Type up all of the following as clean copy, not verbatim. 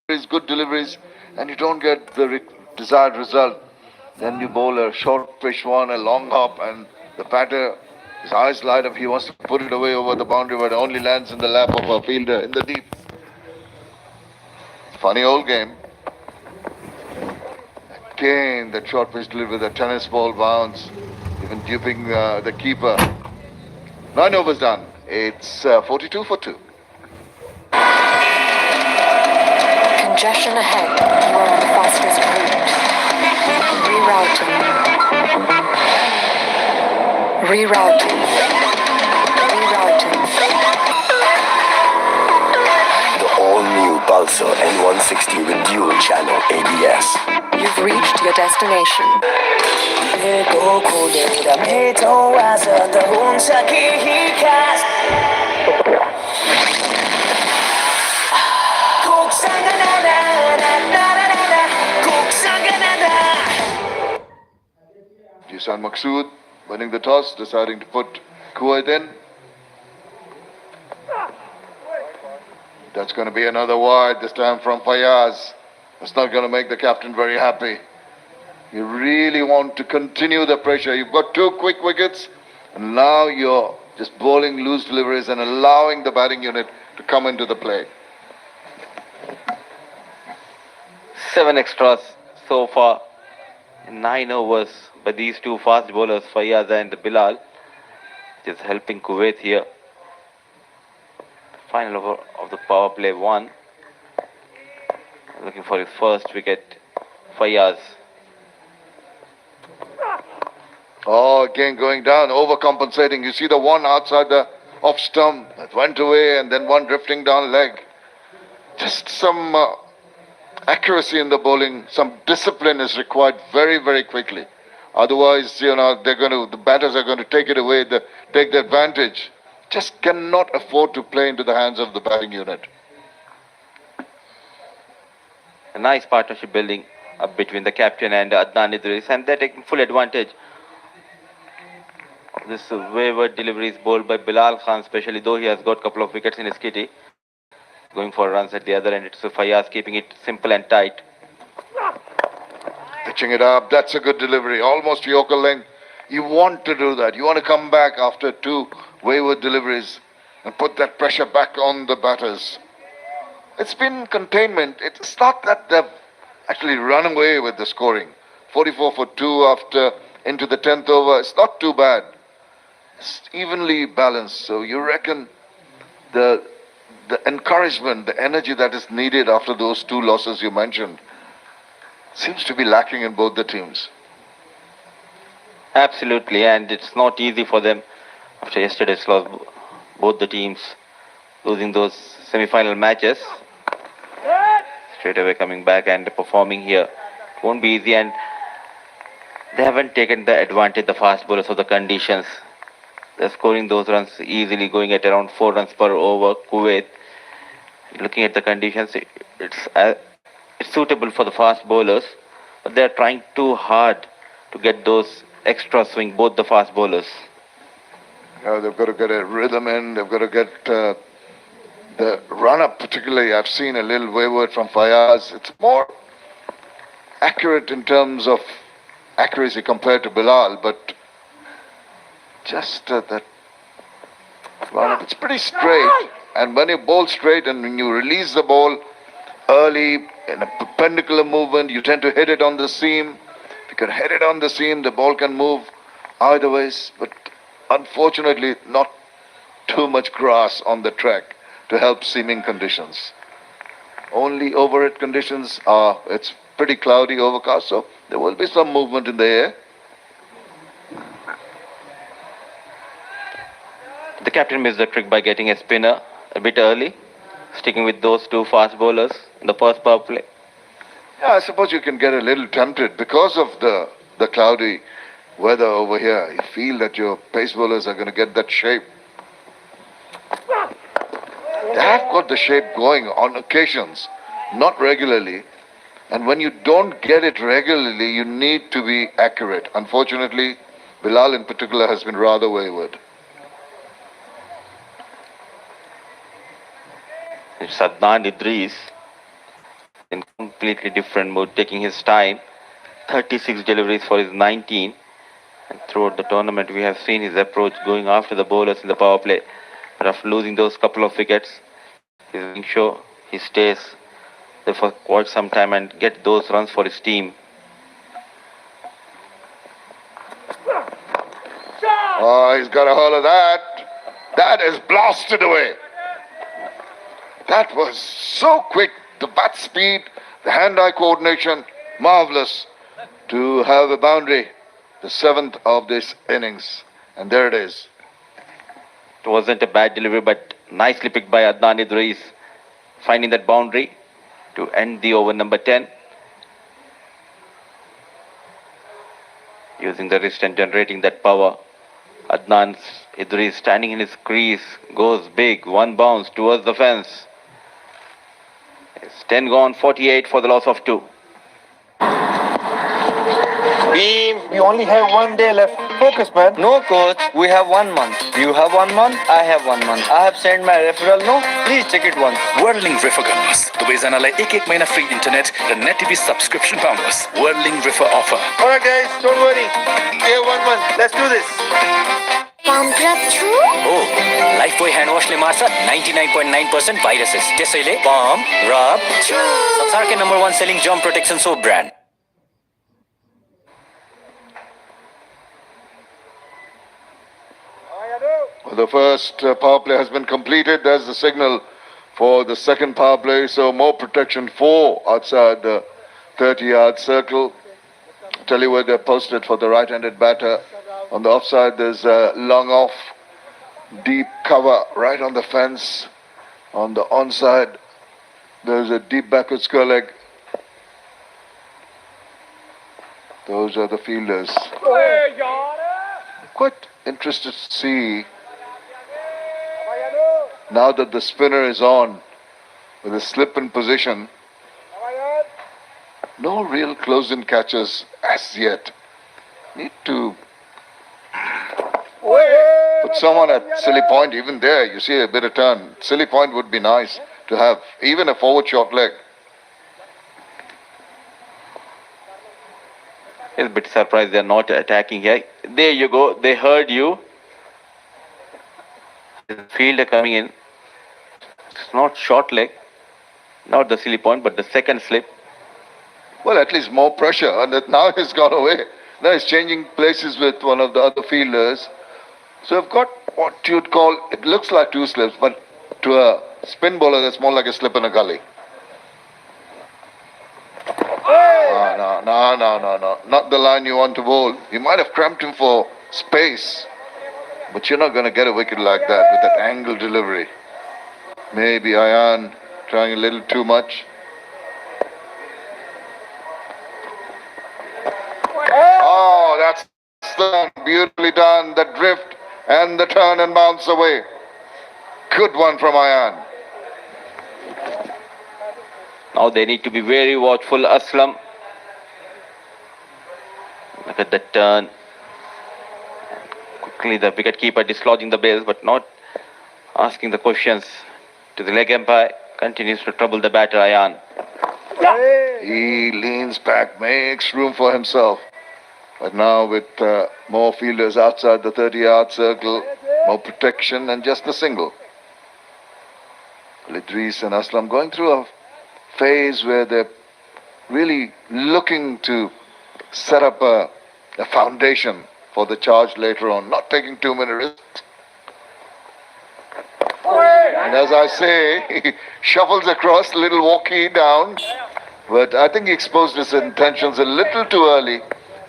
good deliveries, and you don't get the desired result. Then you bowl a short fish one, a long hop, and the batter, his eyes light up. He wants to put it away over the boundary, but it only lands in the lap of a fielder in the deep. Funny old game. Again, that short pitch delivery with a tennis ball bounce, even duping the keeper. 9 overs done. It's 42 for 2. Congestion ahead. You are on the fastest route. Rerouting. Rerouting. Rerouting. The all-new Pulsar N160 with dual channel ABS. You've reached your destination. Jisan Maqsood winning the toss, deciding to put Kuwait in. That's going to be another wide, this time from Fayaz. It's not going to make the captain very happy. You really want to continue the pressure. You've got 2 quick wickets, and now you're just bowling loose deliveries and allowing the batting unit to come into the play. 7 extras so far in 9 overs by these 2 fast bowlers, Fayaz and Bilal, which is helping Kuwait here. Final over of the power play 1. Looking for his first wicket, Fayaz. Oh, again going down, overcompensating. You see the one outside the off stump that went away, and then one drifting down leg. Just some accuracy in the bowling, some discipline is required very, very quickly. Otherwise, the batters are going to take it away, take the advantage. Just cannot afford to play into the hands of the batting unit. A nice partnership building up between the captain and Adnan Idris, and they're taking full advantage. This wayward delivery is bowled by Bilal Khan, especially though he has got a couple of wickets in his kitty. Going for runs at the other end. It's Fayaz keeping it simple and tight. Pitching it up, that's a good delivery. Almost Yorker length. You want to do that. You want to come back after 2 wayward deliveries and put that pressure back on the batters. It's been containment. It's not that they've actually run away with the scoring. 44 for 2 after into the 10th over. It's not too bad. It's evenly balanced. So you reckon the encouragement, the energy that is needed after those 2 losses you mentioned seems to be lacking in both the teams. Absolutely, and it's not easy for them after yesterday's loss. Both the teams losing those semi-final matches. Straight away coming back and performing here. It won't be easy, and they haven't taken the advantage, the fast bowlers, of the conditions. They're scoring those runs easily, going at around 4 runs per over. Kuwait, looking at the conditions, it's suitable for the fast bowlers, but they're trying too hard to get those extra swing, both the fast bowlers. They've got to get a rhythm in, they've got to get the run-up particularly. I've seen a little wayward from Fayaz. It's more accurate in terms of accuracy compared to Bilal, but just that run-up, it's pretty straight. And when you bowl straight and when you release the ball early in a perpendicular movement, you tend to hit it on the seam. If you can hit it on the seam, the ball can move either ways, but unfortunately not too much grass on the track to help seaming conditions. Only overhead conditions it's pretty cloudy, overcast, so there will be some movement in the air. The captain missed the trick by getting a spinner a bit early, sticking with those 2 fast bowlers in the first power play. Yeah, I suppose you can get a little tempted because of the cloudy weather over here. You feel that your pace bowlers are going to get that shape. They have got the shape going on occasions, not regularly. And when you don't get it regularly, you need to be accurate. Unfortunately, Bilal in particular has been rather wayward. It's Adnan Idris in completely different mood, taking his time. 36 deliveries for his 19. And throughout the tournament, we have seen his approach going after the bowlers in the power play. But after losing those couple of wickets, he's making sure he stays there for quite some time and get those runs for his team. Oh, he's got a hold of that. That is blasted away. That was so quick. The bat speed, the hand-eye coordination, marvelous to have a boundary. The seventh of this innings. And there it is. It wasn't a bad delivery, but nicely picked by Adnan Idris, finding that boundary to end the over number 10. Using the wrist and generating that power. Adnan Idris standing in his crease, goes big, one bounce towards the fence. It's 10 gone, 48 for the loss of 2. Beam, we only have 1 day left. Focus, man. No, coach. We have 1 month. You have 1 month. I have 1 month. I have sent my referral. No, please check it once. Whirling River गर्नुहोस् दुवैजनालाई एक महिना free internet र net TV subscription पाउनुहोस् Whirling River offer. Alright, guys, don't worry. We have 1 month. Let's do this. Oh, Lifebuoy hand washले मार्छ 99.9% viruses. त्यसैले pump, rub, संसारकै number 1 selling germ protection soap brand. The first power play has been completed. There's the signal for the second power play. So more protection for outside the 30-yard circle. Tell you where they're posted for the right-handed batter. On the offside, there's a long off, deep cover right on the fence. On the onside, there's a deep backward square leg. Those are the fielders. Quite interested to see, now that the spinner is on with a slip in position, no real close-in catches as yet. Need to put someone at silly point. Even there, you see a bit of turn. Silly point would be nice to have, even a forward short leg. He's a bit surprised they're not attacking here. There you go. They heard you. The fielder coming in. It's not short leg. Not the silly point, but the second slip. Well, at least more pressure. And that now he's gone away. Now he's changing places with one of the other fielders. So I've got what you'd call, it looks like 2 slips, but to a spin bowler, that's more like a slip in a gully. No. Not the line you want to bowl. You might have cramped him for space, but you're not going to get a wicket like that with that angle delivery. Maybe Ayan trying a little too much. Oh, that's done. Beautifully done. The drift and the turn and bounce away. Good one from Ayan. Now they need to be very watchful. Aslam. Look at the turn. Quickly the wicketkeeper dislodging the bails, but not asking the questions to the leg umpire. Continues to trouble the batter, Ayan. He leans back, makes room for himself. But now with more fielders outside the 30-yard circle, more protection and just a single. Idris and Aslam going through a phase where they're really looking to set up a foundation for the charge later on, not taking too many risks. And as I say, he shuffles across, a little walkie down, but I think he exposed his intentions a little too early,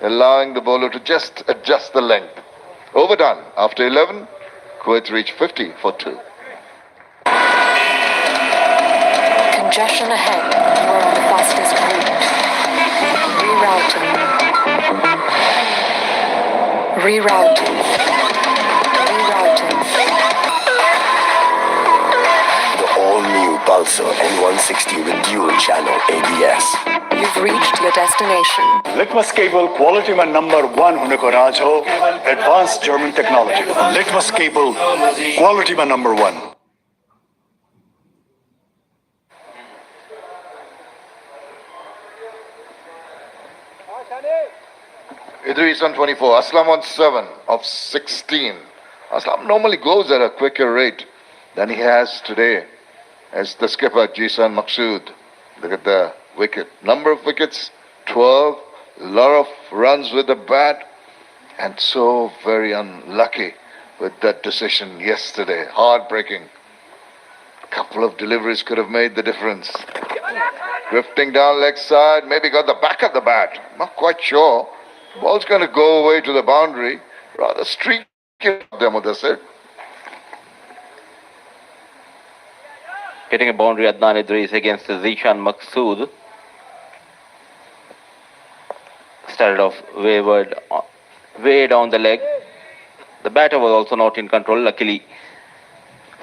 allowing the bowler to just adjust the length. Overdone. After 11, Kuwait reached 50 for 2. Congestion ahead. You are on the fastest route. Rerouting. The all-new Pulsar N160 with dual channel ABS. You've reached your destination. Litmus cable quality में number 1 होने को राज हो advanced German technology. Litmus cable quality में number 1. Idris on 24, Aslam on 7 of 16. Aslam normally goes at a quicker rate than he has today as the skipper, Jisan Maqsood. Look at the wicket. Number of wickets, 12. A lot of runs with the bat. And so very unlucky with that decision yesterday. Heartbreaking. Couple of deliveries could have made the difference. Drifting down leg side, maybe got the back of the bat. Not quite sure. Ball's going to go away to the boundary. Rather streaky them with this. Getting a boundary, Adnan Idris against Zishan Maqsood. Started off wayward, way down the leg. The batter was also not in control, luckily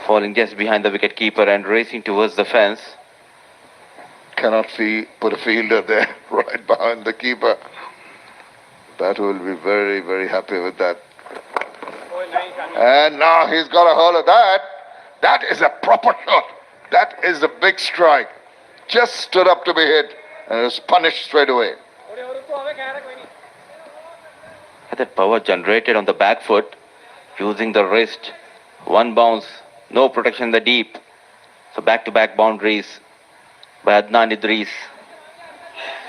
falling just behind the wicket keeper and racing towards the fence. Cannot put a fielder there right behind the keeper. Batter will be very, very happy with that. And now he's got a hold of that. That is a proper shot. That is a big strike. Just stood up to be hit and it was punished straight away. That power generated on the back foot, using the wrist. One bounce, no protection in the deep. So back-to-back boundaries by Adnan Idris.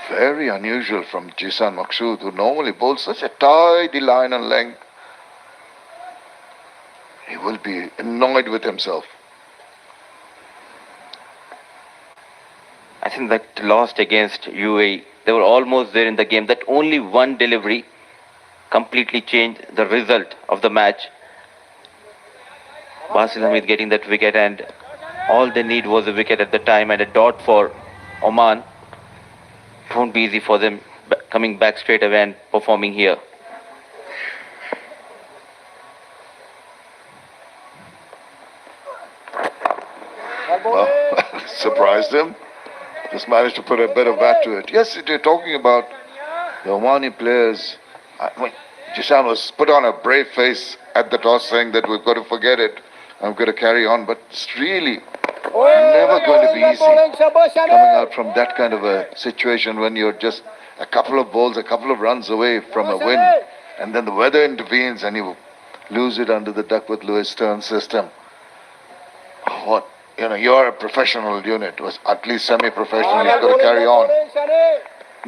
Very unusual from Jisan Maqsood, who normally bowls such a tidy line and length. He will be annoyed with himself. I think that lost against UAE. They were almost there in the game. That only one delivery completely changed the result of the match. Basil Hamid getting that wicket, and all they need was a wicket at the time and a dot for Oman. It won't be easy for them coming back straight away and performing here. Well, surprised him. Just managed to put a bit of bat to it. Yes, you're talking about the Omani players. Jisan was put on a brave face at the toss saying that we've got to forget it. I'm going to carry on. But it's really never going to be easy coming out from that kind of a situation when you're just a couple of balls, a couple of runs away from a win. And then the weather intervenes and you lose it under the Duckworth Lewis Stern system. What? You're a professional unit, was at least semi-professional, you've got to carry on.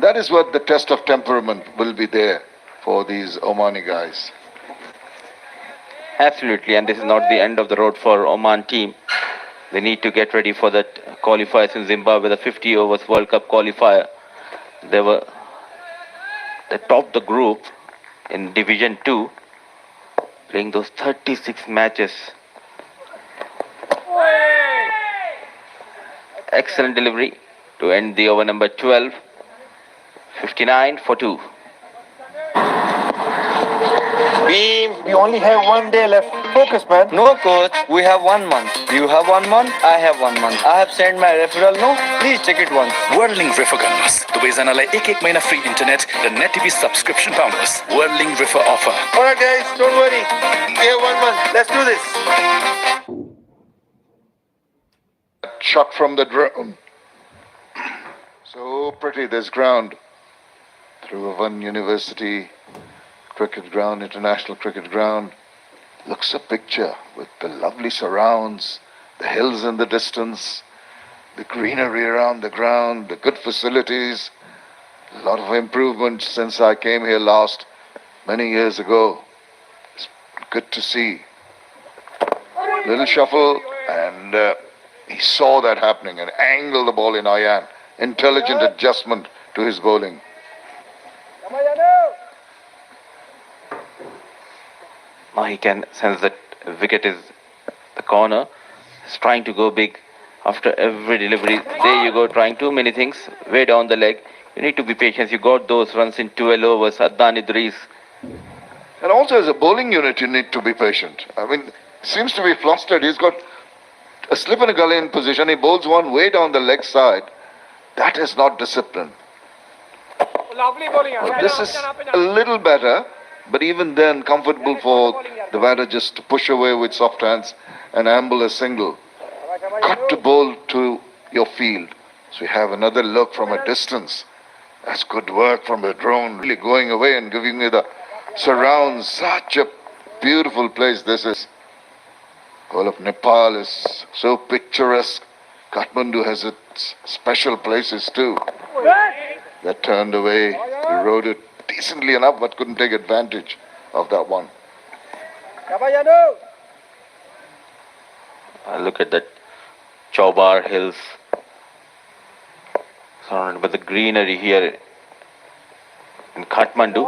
That is what the test of temperament will be there for these Omani guys. Absolutely, and this is not the end of the road for Oman team. They need to get ready for that qualifiers in Zimbabwe, the 50 overs World Cup qualifier. They topped the group in Division 2, playing those 36 matches. Excellent delivery to end the over number 12. 59 for 2. Beam, we only have 1 day left. Focus, man. No, coach. We have 1 month. You have 1 month. I have 1 month. I have sent my referral. No, please check it once. Whirling River गर्नुहोस् दुवैजनालाई एक महिना free internet र net TV subscription पाउनुहोस् Whirling River offer. Alright, guys, don't worry. We have 1 month. Let's do this. Shot from the drone. So pretty, this ground. Through one university cricket ground, international cricket ground. Looks a picture with the lovely surrounds, the hills in the distance, the greenery around the ground, the good facilities. A lot of improvements since I came here last many years ago. It's good to see. Little shuffle, and he saw that happening and angled the ball in iron. Intelligent adjustment to his bowling. Now he can sense that wicket is the corner. He's trying to go big after every delivery. There you go, trying too many things way down the leg. You need to be patient. You got those runs in 12 overs. Adnan Idris. And also as a bowling unit, you need to be patient. I mean, seems to be flustered. He's got a slip and a gully in position. He bowls one way down the leg side. That is not discipline. But this is a little better. But even then, comfortable for the batter just to push away with soft hands and amble a single. Got to bowl to your field. So you have another look from a distance. That's good work from the drone, really going away and giving me the surrounds. Such a beautiful place this is. Whole of Nepal is so picturesque. Kathmandu has its special places too. That turned away. He rode it decently enough, but couldn't take advantage of that one. Look at that Chaubar Hills, surrounded by the greenery here in Kathmandu.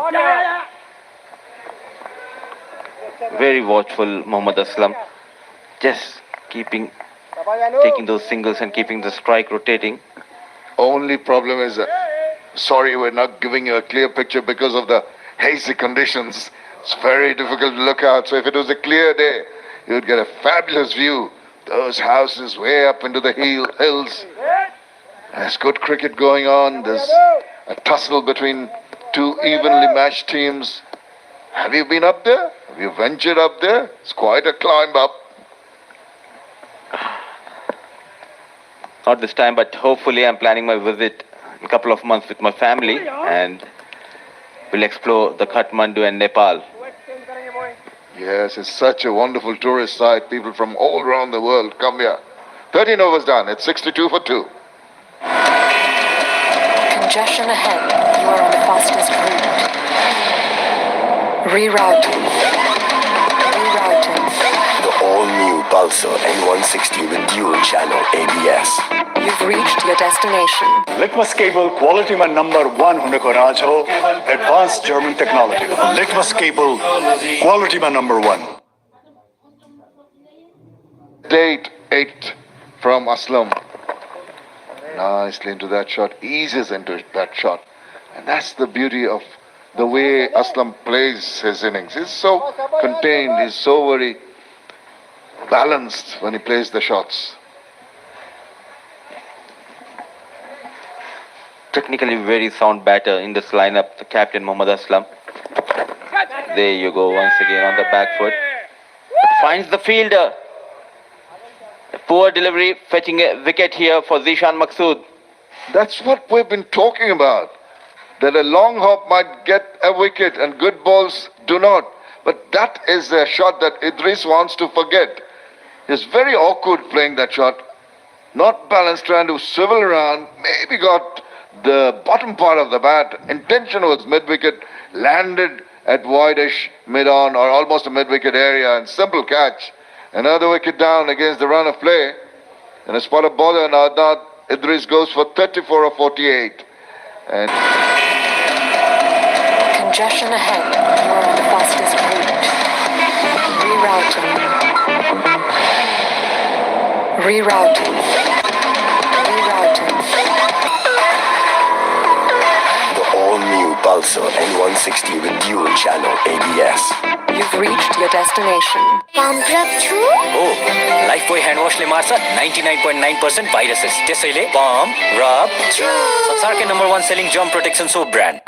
Very watchful Mohammad Aslam, just taking those singles and keeping the strike rotating. Only problem is, sorry, we're not giving you a clear picture because of the hazy conditions. It's very difficult to look out. So if it was a clear day, you would get a fabulous view. Those houses way up into the hills. There's good cricket going on. There's a tussle between two evenly matched teams. Have you been up there? Have you ventured up there? It's quite a climb up. Not this time, but hopefully I'm planning my visit in a couple of months with my family, and we'll explore the Kathmandu and Nepal. Yes, it's such a wonderful tourist site. People from all around the world come here. 13 overs done. It's 62 for 2. Congestion ahead. You are on the fastest route. Rerouting. Rerouting. The all-new Pulsar N160 with dual channel ABS. You've reached your destination. Litmus cable quality mein number 1 hone ko raaj ho. Advanced German technology. Litmus cable quality mein number 1. Date 8 from Aslam. Nicely into that shot. Eases into that shot. And that's the beauty of the way Aslam plays his innings. He's so contained. He's so very balanced when he plays the shots. Technically very sound batter in this lineup, the captain Mohammad Aslam. There you go, once again on the back foot. Finds the fielder. A poor delivery, fetching a wicket here for Zishan Maqsood. That's what we've been talking about. That a long hop might get a wicket and good balls do not. But that is a shot that Idris wants to forget. He's very awkward playing that shot. Not balanced, trying to swivel around. Maybe got the bottom part of the bat. Intention was mid-wicket. Landed at wide-ish, mid-on, or almost a mid-wicket area. And simple catch. Another wicket down against the run of play. And a spot of bowler, and Adnan Idris goes for 34 or 48. And Congestion ahead. You are on the fastest route. Rerouting. Rerouting. The all-new Pulsar N160 with dual channel ABS. You've reached your destination. Oh, Lifebuoy hand wash ले मार्छ 99.9% viruses. त्यसैले palm, rub, संसारकै number 1 selling germ protection soap brand.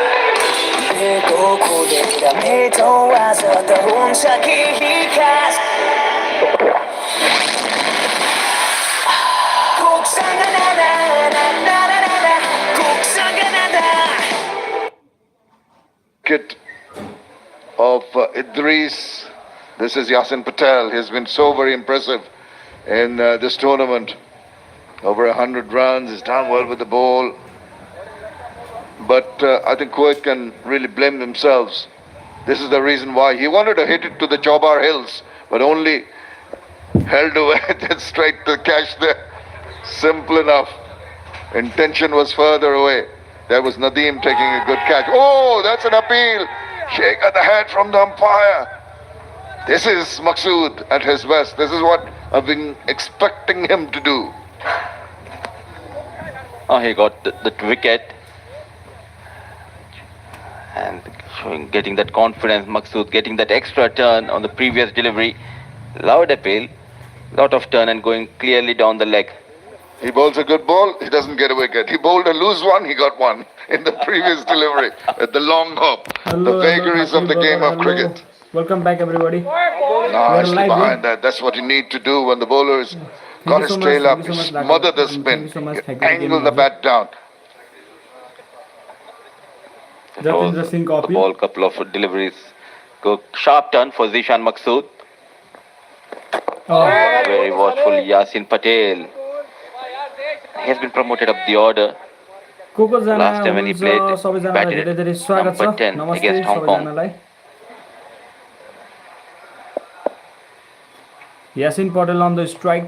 wicket of Idris. This is Yasin Patel. He's been so very impressive in this tournament. Over 100 runs. He's done well with the ball. But I think Kuwait can really blame themselves. This is the reason why. He wanted to hit it to the Chaubar Hills, but only held away then straight to catch there. Simple enough. Intention was further away. There was Nadeem taking a good catch. Oh, that's an appeal. Shake at the head from the umpire. This is Maqsood at his best. This is what I've been expecting him to do. Oh, he got that wicket. And getting that confidence, Maqsood getting that extra turn on the previous delivery. Loud appeal, lot of turn and going clearly down the leg. He bowls a good ball, he doesn't get a wicket. He bowled a loose one, he got one in the previous delivery at the long hop. The vagaries of the game of cricket. Welcome back, everybody. Nicely behind that. That's what you need to do when the bowler has got his tail up. You smother the spin. You angle the bat down. Jatinder Singh The copy. ball, couple of deliveries. Go sharp turn for Zishan Maqsood. Oh, Very watchful Yasin Patel. He has been promoted up the order. को जना Last time when he played, हुनुहुन्छ सबैजनालाई batted धेरै at धेरै स्वागत छ number 10 नमस्ते against Hong Kong. सबैजनालाई Yasin Patel on the strike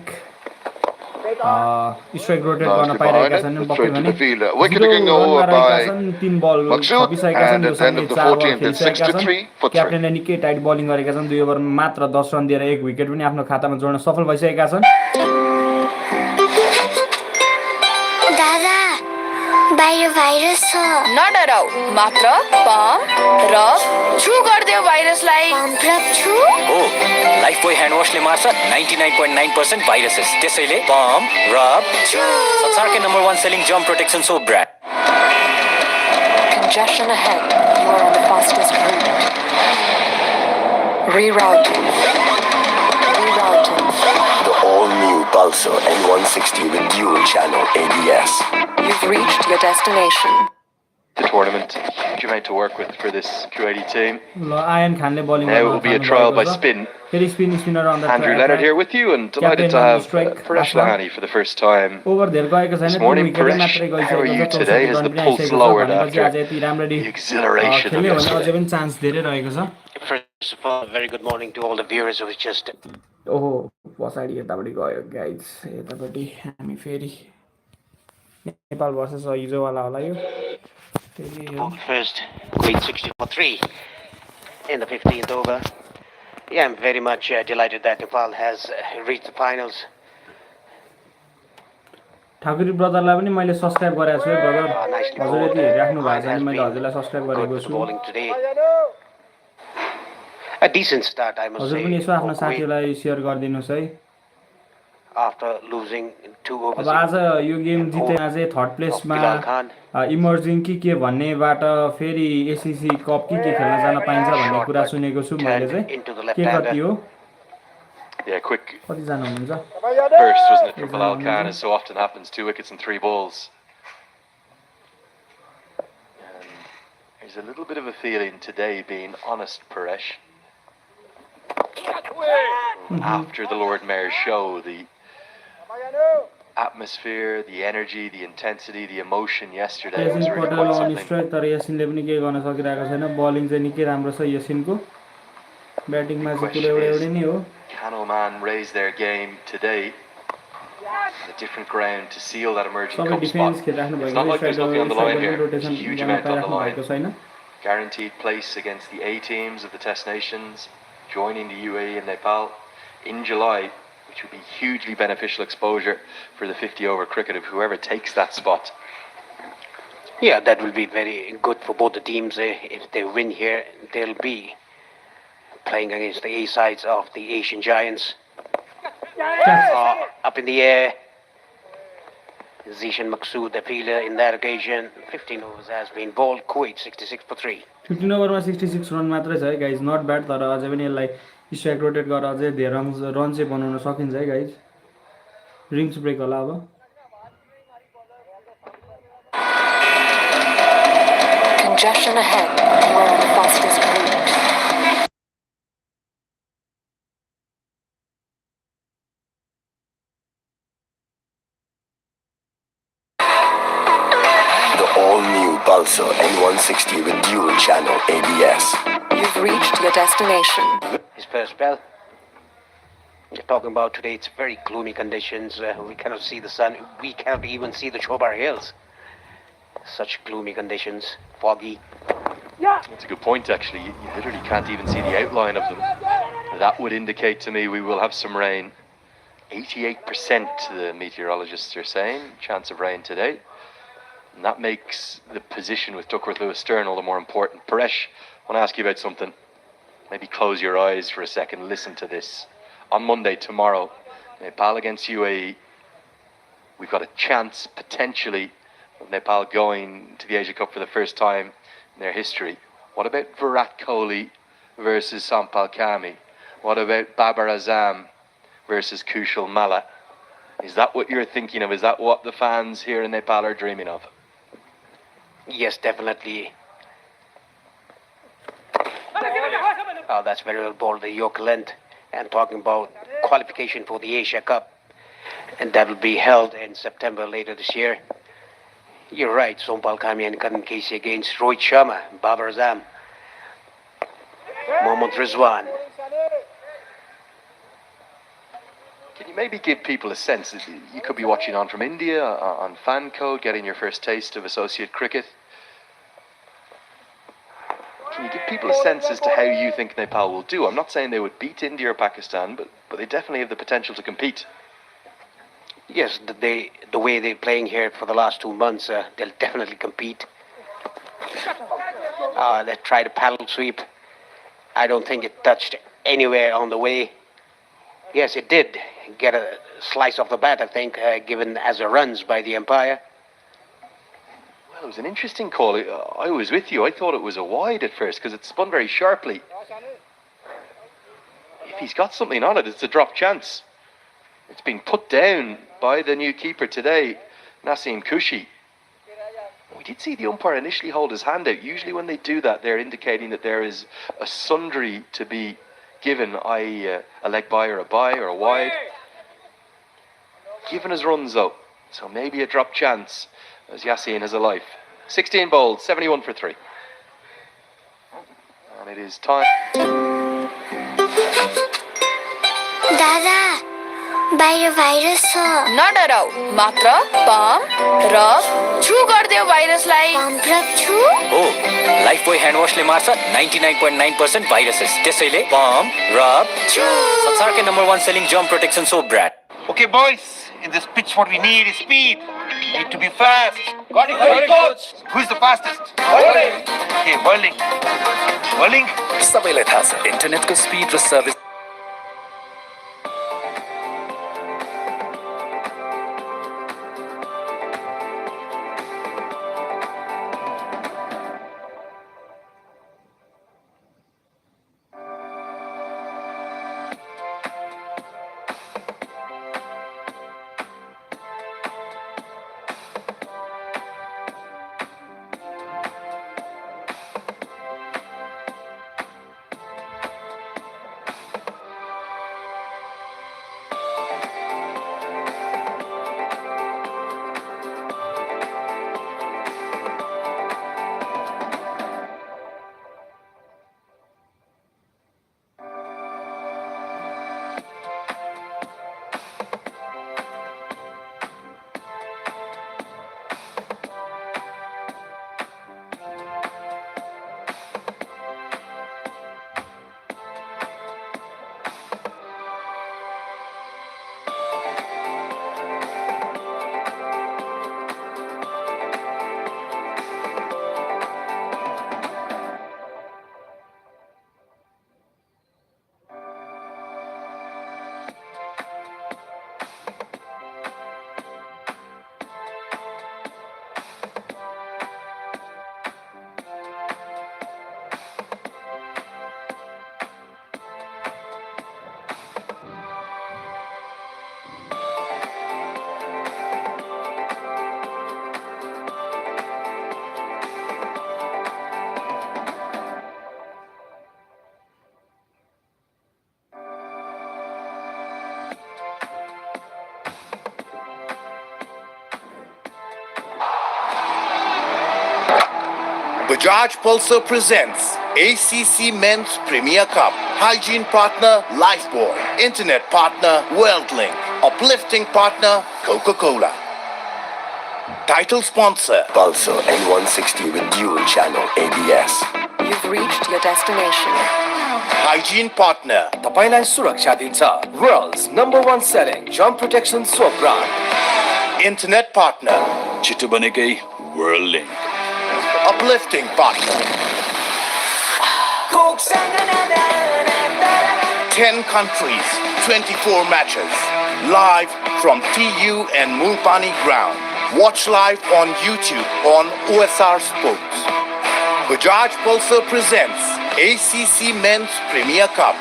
strike rotate गर्न Nicely पाइरहेका behind छन् it, पक्कै straight to पनि the fielder. Wicket 0 taking over रनमा रहेका by छन् 3 बल Maqsood, छपिसकेका छन् and yo at the end सँगै of the 4 बल 14th, it's खेलिसकेका छन् 63 for 3. क्याप्टेनले निकै टाइट बलिङ गरेका छन् 2 ओभरमा मात्र 10 रन दिएर एक विकेट पनि आफ्नो खातामा जोड्न सफल भइसकेका छन् दादा बाहिर भाइरस छ नडराउ मात्र पम्प र छु गरिदेऊ भाइरसलाई पम्प र छु हो लाइफ बोय ह्यान्ड वासले मार्छ 99.9% भाइरसेस त्यसैले पम्प रब छु संसारकै number 1 selling germ protection soap brand Congestion ahead. You are on the fastest route. Rerouting. Rerouting. The all-new Pulsar N160 with dual channel ABS. You've reached your destination. The tournament, huge amount to work with for this Kuwaiti team. ल आयन खानले bowling Now it will be a trial by spin. फेरि spinner on the Andrew Leonard here with you, and delighted to have Paresh Lahani for the first time. Over धेर गएको छैन This morning, 2 wicket Paresh, मात्रै how are you गइसकेको छ today? Has the pulse lowered after आज यति राम्ररी the exhilaration of खेल्यो भने अझै yesterday? पनि चान्स धेरै रहेको छ First of all, very good morning to all the viewers who just. ओहो पछाडि यतापट्टि गयो गाइज यतापट्टि हामी फेरि नेपाल भर्सेस हिजोवाला होला यो फेरि यो First, Kuwait 64-3 in the 15th over. Yeah, I'm very much delighted that Nepal has reached the finals. Thakuri ब्रदरलाई पनि मैले सब्स्क्राइब गरेको छु है ब्रदर Nicely हजुर bowled. यति हेरिराख्नु भएको It छ has भने मैले been हजुरलाई सब्स्क्राइब good गरेको with the छु bowling today. A decent start, I must हजुर say. पनि यसो आफ्नो for Kuwait साथीहरूलाई सेयर गरिदिनुहोस् है after losing 2 overs. अब आज यो गेम जिते अझै थर्ड प्लेसमा Bilal Khan. इमर्जिङ के भन्नेबाट फेरि एसिसी कप के खेल्न जान पाइन्छ भन्ने कुरा सुनेको छु मैले चाहिँ Into the के left-hander. कति हो Yeah, quick कतिजना हुनुहुन्छ burst, wasn't it, for Bilal Khan, as so often happens, 2 wickets and 3 balls. And there's a little bit of a feeling today, being honest, Paresh, after the Lord Mayor's show, the atmosphere, the energy, the intensity, the emotion yesterday Yasin was really Patel quite on something. Strike तर यासिनले पनि केही गर्न सकिरहेको छैन bowling चाहिँ निकै राम्रो छ यासिनको ब्याटिङमा चाहिँ कुरा एउटै नै हो Can Oman raise their game today? A different ground to seal that emerging सबै cup डिफेन्स spot. खेलिराख्नु It's भएको not like there's nothing on the line here. There's rotation a huge गर्न amount on the पाइराख्नु भएको line. छैन Guaranteed place against the A teams of the Test Nations, joining the UAE and Nepal in July, which would be hugely beneficial exposure for the 50-over cricket of whoever takes that spot. Yeah, that will be very good for both the teams. If they win here, they'll be playing against the A sides of the Asian giants. Up in the air. Zishan Maqsood, the fielder in that occasion. 15 overs has been bowled. Kuwait 66-3. 15 ओभरमा 66 run मात्रै छ है guys not bad तर अझै पनि यसलाई strike rotate गरेर अझै धेरै रन चाहिँ बनाउन सकिन्छ है गाइज रिङ्स ब्रेक होला अब Congestion ahead. You are on the fastest route. The all-new Pulsar N160 with dual channel ABS. You've reached your destination. His first spell. You're talking about today, it's very gloomy conditions. We cannot see the sun. We cannot even see the Chobar Hills. Such gloomy conditions. Foggy. That's a good point, actually. You literally can't even see the outline of them. That would indicate to me we will have some rain. 88% the meteorologists are saying, chance of rain today. And that makes the position with Duckworth Lewis Stern all the more important. Paresh, I want to ask you about something. Maybe close your eyes for a second, listen to this. On Monday, tomorrow, Nepal against UAE, we've got a chance, potentially, of Nepal going to the Asia Cup for the first time in their history. What about Virat Kohli versus Sampal Kami? What about Babar Azam versus Kushal Malla? Is that what you're thinking of? Is that what the fans here in Nepal are dreaming of? Yes, definitely. Oh, that's very well bowled, the York length. And talking about qualification for the Asia Cup. And that will be held in September later this year. You're right, Sompal Kami and Karan Casey against Rohit Sharma, Babar Azam, Mohammad Rizwan. Can you maybe give people a sense that you could be watching on from India, on fan code, getting your first taste of associate cricket? Can you give people a sense as to how you think Nepal will do? I'm not saying they would beat India or Pakistan, but they definitely have the potential to compete. Yes, the way they're playing here for the last 2 months, they'll definitely compete. They tried a paddle sweep. I don't think it touched anywhere on the way. Yes, it did get a slice off the bat, I think, given as a runs by the umpire. Well, it was an interesting call. I was with you. I thought it was a wide at first because it spun very sharply. If he's got something on it, it's a drop chance. It's been put down by the new keeper today, Naseem Kushi. We did see the umpire initially hold his hand out. Usually when they do that, they're indicating that there is a sundry to be given, i.e. a leg bye or a wide. Given his runs though, so maybe a drop chance as Yassine has a life. 16 bowled, 71 for 3. And it is time. दादा बाहिर virus छ नडराउ मात्र pump र छु गर्दियो भाइरसलाई pump र छु हो Lifebuoy hand वाशले मार्छ 99.9% भाइरसेस त्यसैले पम्प रब छु संसारकै number 1 selling germ protection soap brand Okay, boys, in this pitch, what we need is speed. We need to be fast. Got it, coach. Who's the fastest? Whirling. Okay, whirling. Whirling. सबैलाई थाहा छ इन्टरनेटको speed raw service Bajaj Pulsar presents ACC Men's Premier Cup. Hygiene partner Lifebuoy. Internet partner WorldLink. Uplifting partner Coca-Cola. Title sponsor Pulsar N160 with dual channel ABS. You've reached your destination. Hygiene partner तपाईलाई सुरक्षा दिन्छ World's #1 selling jump protection soap brand. Internet partner छिटो बनेकै WorldLink. Uplifting partner 10 countries, 24 matches. Live from TU and Mulpani ground. Watch live on YouTube on OSR Sports. Bajaj Pulsar presents ACC Men's Premier Cup.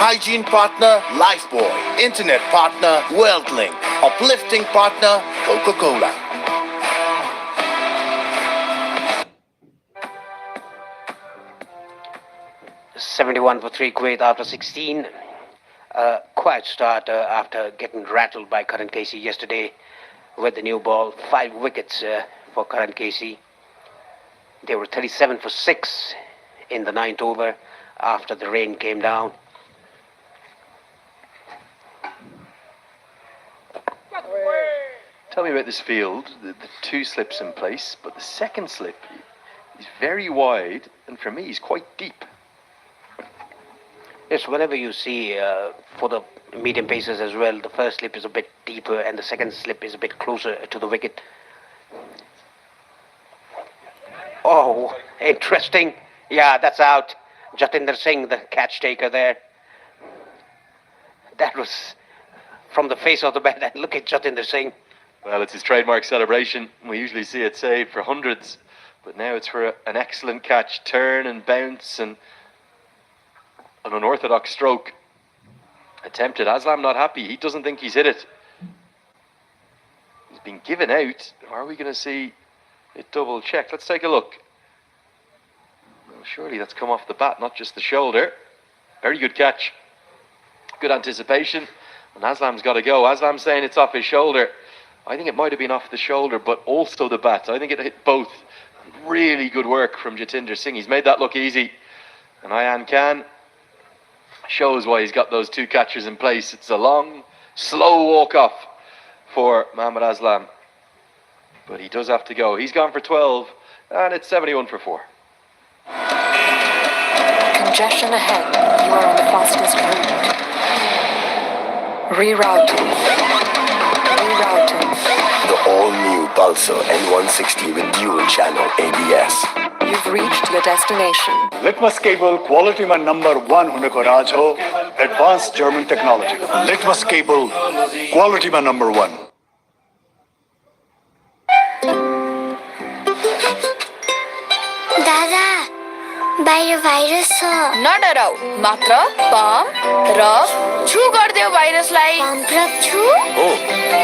Hygiene partner Lifebuoy. Internet partner WorldLink. Uplifting partner Coca-Cola. 71 for 3 Kuwait after 16. Quiet start after getting rattled by Karan Casey yesterday with the new ball. 5 wickets for Karan Casey. They were 37 for 6 in the 9th over after the rain came down. Tell me about this field. The 2 slips in place, but the second slip is very wide, and for me, he's quite deep. Yes, whenever you see for the medium paces as well, the first slip is a bit deeper and the second slip is a bit closer to the wicket. Oh, interesting. Yeah, that's out. Jatinder Singh, the catch taker there. That was from the face of the bat. Look at Jatinder Singh. Well, it's his trademark celebration. We usually see it saved for hundreds, but now it's for an excellent catch, turn and bounce, and an unorthodox stroke attempted. Aslam not happy. He doesn't think he's hit it. He's been given out. Are we going to see it double checked? Let's take a look. Well, surely that's come off the bat, not just the shoulder. Very good catch. Good anticipation. And Aslam's got to go. Aslam's saying it's off his shoulder. I think it might have been off the shoulder, but also the bat. I think it hit both. Really good work from Jatinder Singh. He's made that look easy. And Ayan Khan shows why he's got those 2 catchers in place. It's a long, slow walk-off for Mohammad Aslam. But he does have to go. He's gone for 12, and it's 71 for 4. Congestion ahead. You are on the fastest route. Rerouting. The all-new Pulsar N160 with dual channel ABS. You've reached your destination. Litmus cable quality में number 1 होने को राज हो. Advanced German technology. Litmus cable quality में number 1. दादा बाहिर virus छ नडराउ मात्र pump र छु गर्दियो भाइरसलाई पम्प र छु हो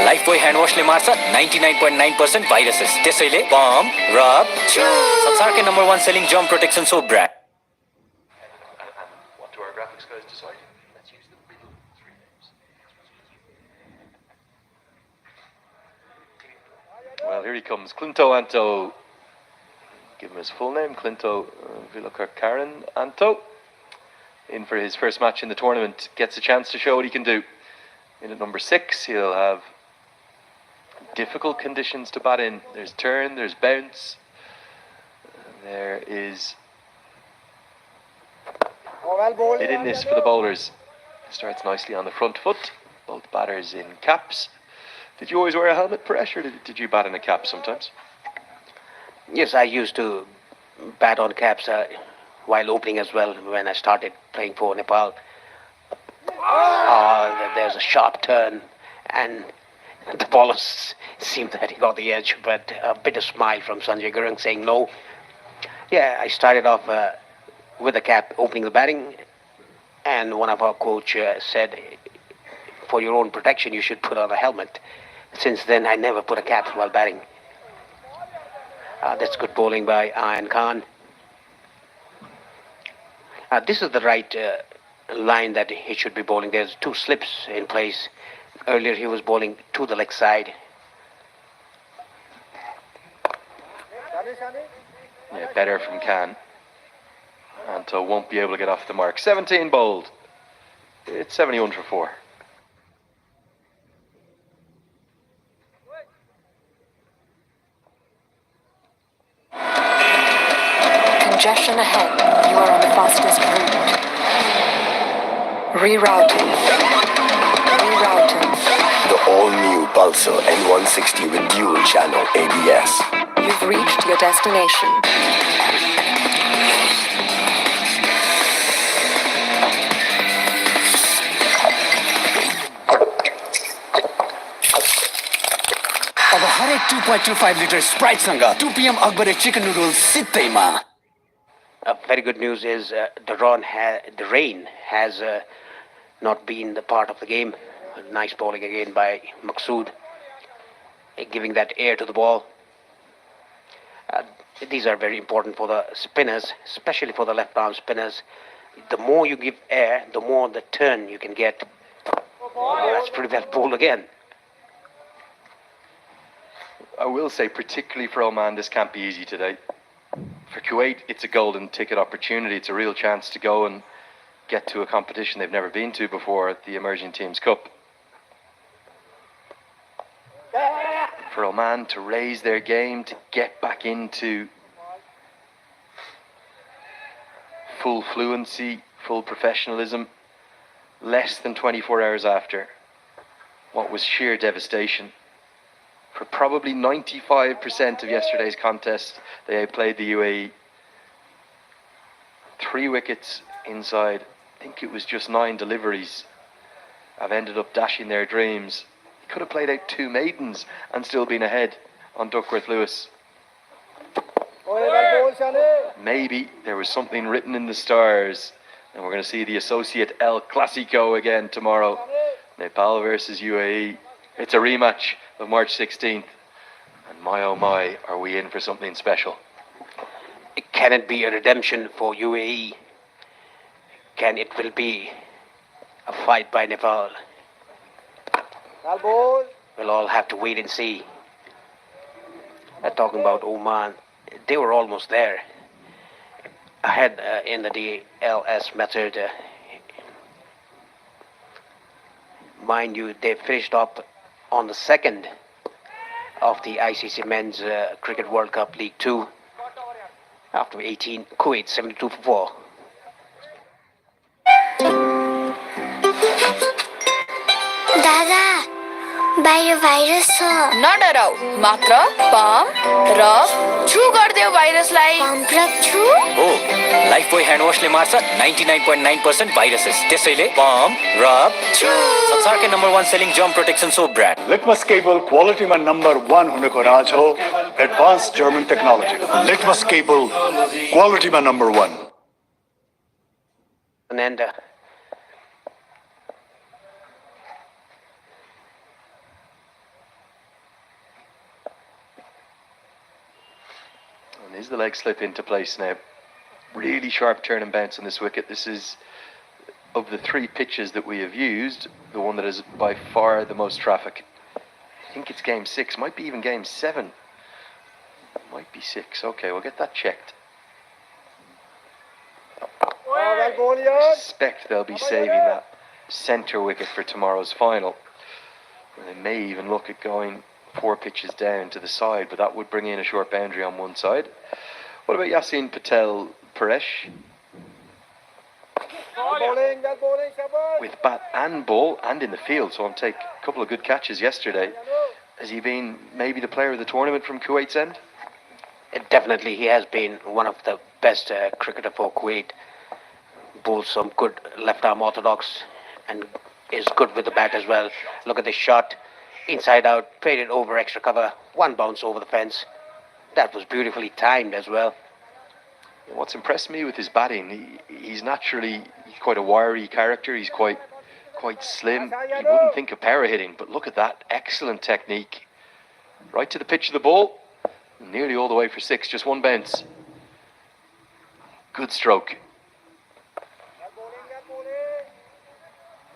लाइफबोय ह्यान्ड वाशले मार्छ 99.9% भाइरसेस त्यसैले पम्प रब छु संसारकै number 1 selling germ protection soap brand What do our graphics guys decide? Let's use the middle 3 names. Well, here he comes, Clinto Anto. Give him his full name, Clinto Vilakar Karen Anto. In for his first match in the tournament, gets a chance to show what he can do. In at number 6, he'll have difficult conditions to bat in. There's turn, there's bounce, there is bit in this for the bowlers. Starts nicely on the front foot, both batters in caps. Did you always wear a helmet, Paresh, or did you bat in a cap sometimes? Yes, I used to bat on caps while opening as well when I started playing for Nepal. There's a sharp turn and the bowler seemed that he got the edge, but a bit of smile from Sanjay Gurung saying no. Yeah, I started off with a cap opening the batting, and one of our coach said, for your own protection you should put on a helmet. Since then I never put a cap while batting. That's good bowling by Ayan Khan. This is the right line that he should be bowling. There's 2 slips in place. Earlier he was bowling to the leg side. Yeah, better from Khan. Anto won't be able to get off the mark. 17 bowled. It's 71 for 4. Congestion ahead. You are on the fastest route. Rerouting. The all-new Pulsar N160 with dual channel ABS. You've reached your destination. अब हरेक 2.25 litre स्प्राइटसँग 2 PM Akabare chicken noodles सित्तैमा. Very good news is the rain has not been the part of the game. Nice bowling again by Maqsood, giving that air to the ball. These are very important for the spinners, especially for the left-arm spinners. The more you give air, the more the turn you can get. Oh, that's pretty well bowled again. I will say, particularly for Oman, this can't be easy today. For Kuwait, it's a golden ticket opportunity. It's a real chance to go and get to a competition they've never been to before, at the Emerging Teams Cup. For Oman to raise their game, to get back into full fluency, full professionalism, less than 24 hours after what was sheer devastation. For probably 95% of yesterday's contest, they outplayed the UAE. 3 wickets inside, I think it was just 9 deliveries, have ended up dashing their dreams. He could have played out 2 maidens and still been ahead on Duckworth Lewis. Maybe there was something written in the stars, and we're going to see the associate El Clasico again tomorrow. Nepal versus UAE. It's a rematch of March 16th. And my oh my, are we in for something special? Can it be a redemption for UAE? Can it will be a fight by Nepal? We'll all have to wait and see. Talking about Oman, they were almost there. Ahead in the DLS method. Mind you, they finished up on the 2nd of the ICC Men's Cricket World Cup League 2 after 18, Kuwait 72 for 4. दादा बाहिर virus छ नडराउ मात्र pump र छु गर्दियो भाइरसलाई pump र छु हो Lifebuoy hand वाशले मार्छ 99.9% भाइरसेस त्यसैले पम्प रब छु संसारकै number 1 selling germ protection soap brand litmus cable क्वालिटीमा नम्बर 1 हुनुको राज हो advance German technology litmus cable क्वालिटीमा number 1 Ananda. And is the leg slip into place now? Really sharp turn and bounce on this wicket. This is, of the 3 pitches that we have used, the one that is by far the most traffic. I think it's game 6, might be even game 7. Might be 6. Okay, we'll get that checked. I suspect they'll be saving that centre wicket for tomorrow's final. They may even look at going 4 pitches down to the side, but that would bring in a short boundary on one side. What about Yasin Patel Paresh? With bat and ball and in the field, so on take a couple of good catches yesterday. Has he been maybe the player of the tournament from Kuwait's end? Definitely, he has been one of the best cricketer for Kuwait. Bowls some good left-arm orthodox and is good with the bat as well. Look at this shot. Inside out, played it over extra cover. 1 bounce over the fence. That was beautifully timed as well. What's impressed me with his batting, he's naturally quite a wiry character. He's quite slim. You wouldn't think of power hitting, but look at that. Excellent technique. Right to the pitch of the ball. Nearly all the way for 6. Just 1 bounce. Good stroke.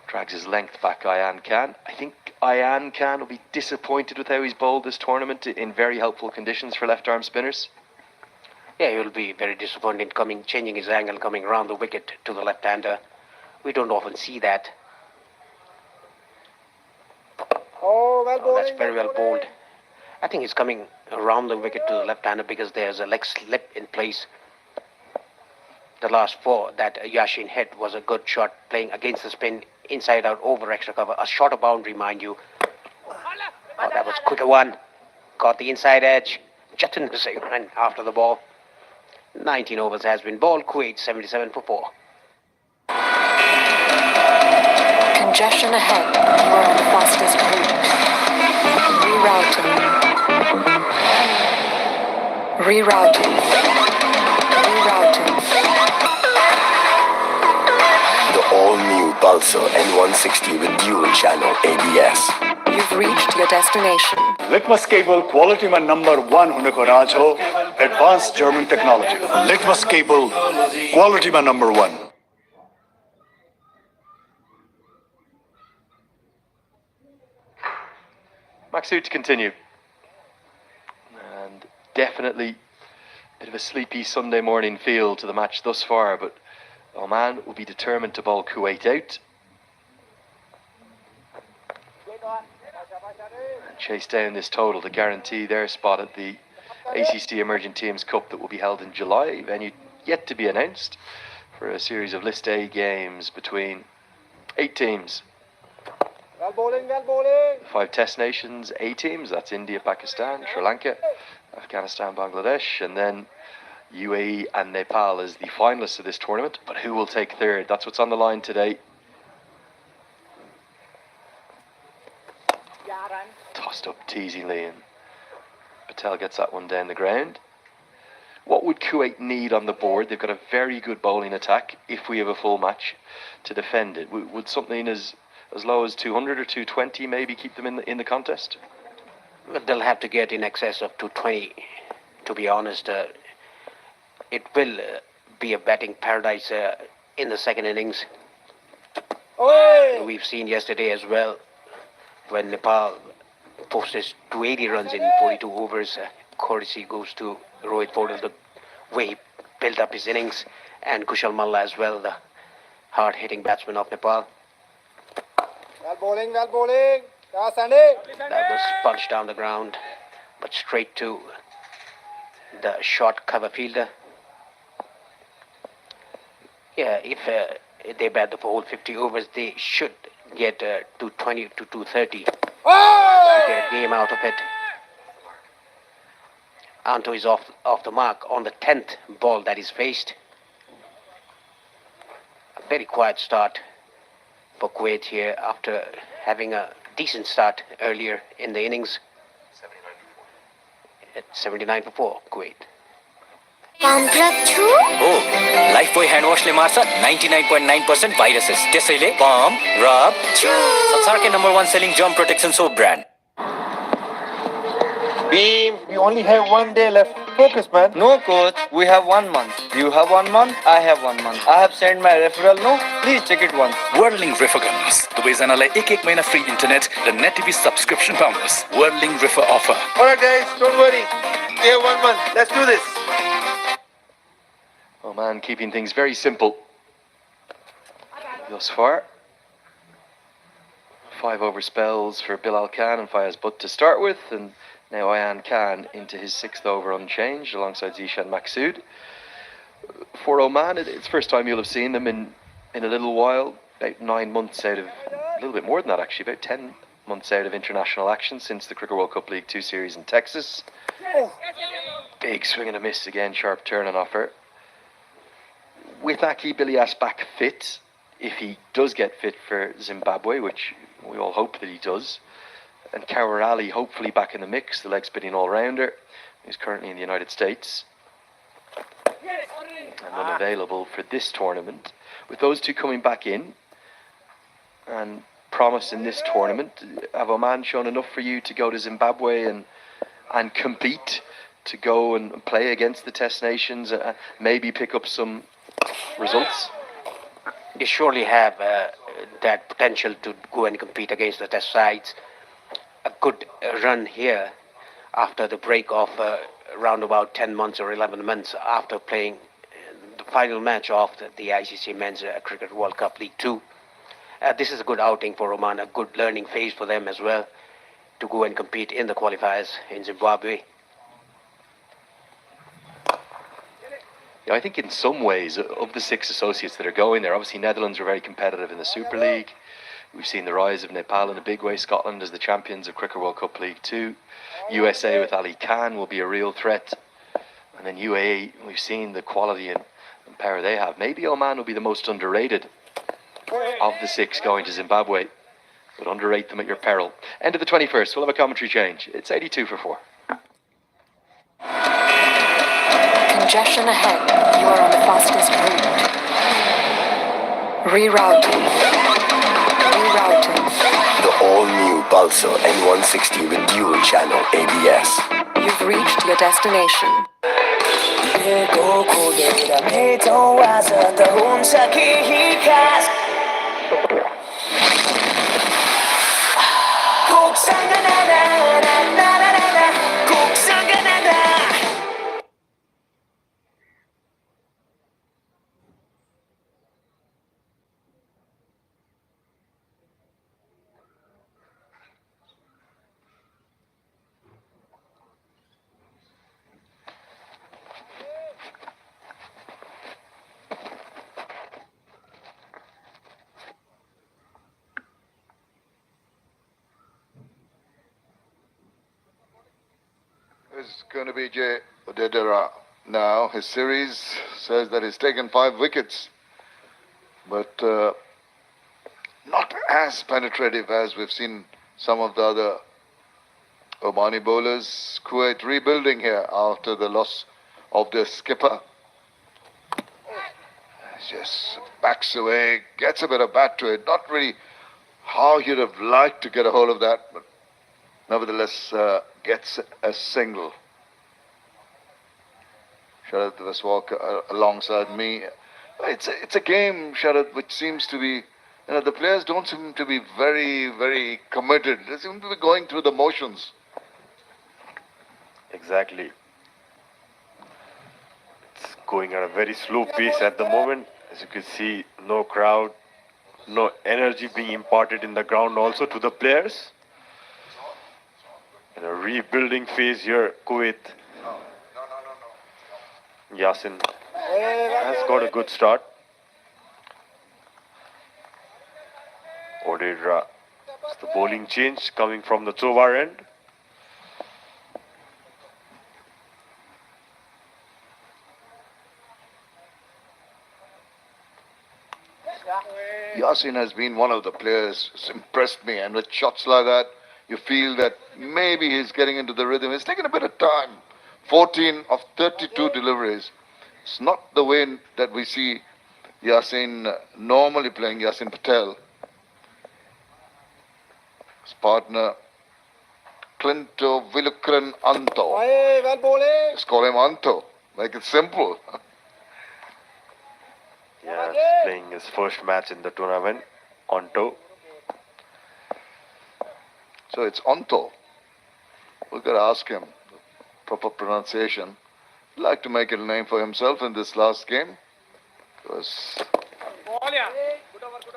Drags his length back, Ayan Khan. I think Ayan Khan will be disappointed with how he's bowled this tournament in very helpful conditions for left-arm spinners. Yeah, he will be very disappointed changing his angle, coming around the wicket to the left-hander. We don't often see that. Oh, that's very well bowled. I think he's coming around the wicket to the left-hander because there's a leg slip in place. The last 4 that Yashin hit was a good shot, playing against the spin, inside out, over extra cover. A shorter boundary, mind you. Oh, that was quicker one. Caught the inside edge. Jatin Hussain ran after the ball. 19 overs has been bowled. Kuwait 77 for 4. Congestion ahead. You are on the fastest route. Rerouting. The all-new Pulsar N160 with dual channel ABS. You've reached your destination. Litmus cable क्वालिटीमा number 1 हुनुको राज हो advance German technology litmus cable क्वालिटीमा number 1 Maksud to continue. And definitely a bit of a sleepy Sunday morning feel to the match thus far, but Oman will be determined to bowl Kuwait out. And chase down this total to guarantee their spot at the ACC Emerging Teams Cup that will be held in July, venue yet to be announced, for a series of List A games between 8 teams. 5 test nations, A teams, that's India, Pakistan, Sri Lanka, Afghanistan, Bangladesh, and then UAE and Nepal as the finalists of this tournament. But who will take third? That's what's on the line today. Tossed up teasingly, and Patel gets that one down the ground. What would Kuwait need on the board? They've got a very good bowling attack if we have a full match to defend it. Would something as low as 200 or 220 maybe keep them in the contest? Well, they'll have to get in excess of 220, to be honest. It will be a batting paradise in the second innings. We've seen yesterday as well, when Nepal posted 280 runs in 42 overs. Courtesy goes to Rohit Fodal, the way he built up his innings, and Kushal Malla as well, the hard-hitting batsman of Nepal. Well bowling. That was punched down the ground, but straight to the short cover fielder. Yeah, if they bat the whole 50 overs, they should get 220 to 230 to get a game out of it. Anto is off the mark on the 10th ball that is faced. A very quiet start for Kuwait here after having a decent start earlier in the innings. 79 for 4, Kuwait. Lifebuoy hand wash le marcha 99.9% viruses. त्यसैले palm, rub, संसारकै number 1 selling germ protection soap brand. Beam, we only have 1 day left. Focus, man. No, coach. We have 1 month. You have 1 month. I have 1 month. I have sent my referral note. Please check it once. Whirling River Gunners. दुवैजनालाई 1 महिना free internet raw net TV subscription पाउनुहोस्. Whirling River offer. Alright, guys, don't worry. We have 1 month. Let's do this. Oman keeping things very simple thus far. 5 over spells for Bilal Khan and Fayaz Butt to start with, and now Ayan Khan into his 6th over unchanged alongside Zishan Maksud. For Oman, it's the first time you'll have seen them in a little while, about 9 months out of, a little bit more than that actually, about 10 months out of international action since the Cricket World Cup League 2 series in Texas. Big swing and a miss again, sharp turn and offer. With Aki Bilias back fit, if he does get fit for Zimbabwe, which we all hope that he does, and Kaur Ali hopefully back in the mix, the leg spinning all-rounder, who's currently in the United States and unavailable for this tournament. With those two coming back in and promise in this tournament, have Oman shown enough for you to go to Zimbabwe and compete, to go and play against the Test Nations, maybe pick up some results? They surely have that potential to go and compete against the Test sides. A good run here after the break of around about 10 months or 11 months after playing the final match of the ICC Men's Cricket World Cup League 2. This is a good outing for Oman, a good learning phase for them as well, to go and compete in the qualifiers in Zimbabwe. Yeah, I think in some ways, of the 6 associates that are going there, obviously Netherlands are very competitive in the Super League. We've seen the rise of Nepal in a big way. Scotland as the champions of Cricket World Cup League 2. USA with Ali Khan will be a real threat. And then UAE, we've seen the quality and power they have. Maybe Oman will be the most underrated of the 6 going to Zimbabwe. But underrate them at your peril. End of the 21st, we'll have a commentary change. It's 82 for 4. Congestion ahead. You are on the fastest route. Rerouting. The all-new Pulsar N160 with dual channel ABS. You've reached your destination. is going to be Jay Odedera now. His series says that he's taken 5 wickets, but not as penetrative as we've seen some of the other Omani bowlers. Kuwait rebuilding here after the loss of their skipper. Just backs away, gets a bit of bat to it. Not really how you'd have liked to get a hold of that, but nevertheless gets a single. Sharad was walk alongside me. It's a game, Sharad, which seems to be, the players don't seem to be very, very committed. They seem to be going through the motions. Exactly. It's going at a very slow pace at the moment. As you can see, no crowd, no energy being imparted in the ground also to the players. In a rebuilding phase here, Kuwait. Yasin has got a good start. Odedra. It's the bowling change coming from the Chobar end. Yasin has been one of the players who's impressed me, and with shots like that, you feel that maybe he's getting into the rhythm. It's taken a bit of time. 14 of 32 deliveries. It's not the way that we see Yasin normally playing, Yasin Patel. His partner, Clinto Vilukran Anto. Just call him Anto. Make it simple. Yeah, playing his first match in the tournament, Onto. So it's Anto. We've got to ask him the proper pronunciation. He'd like to make a name for himself in this last game. Because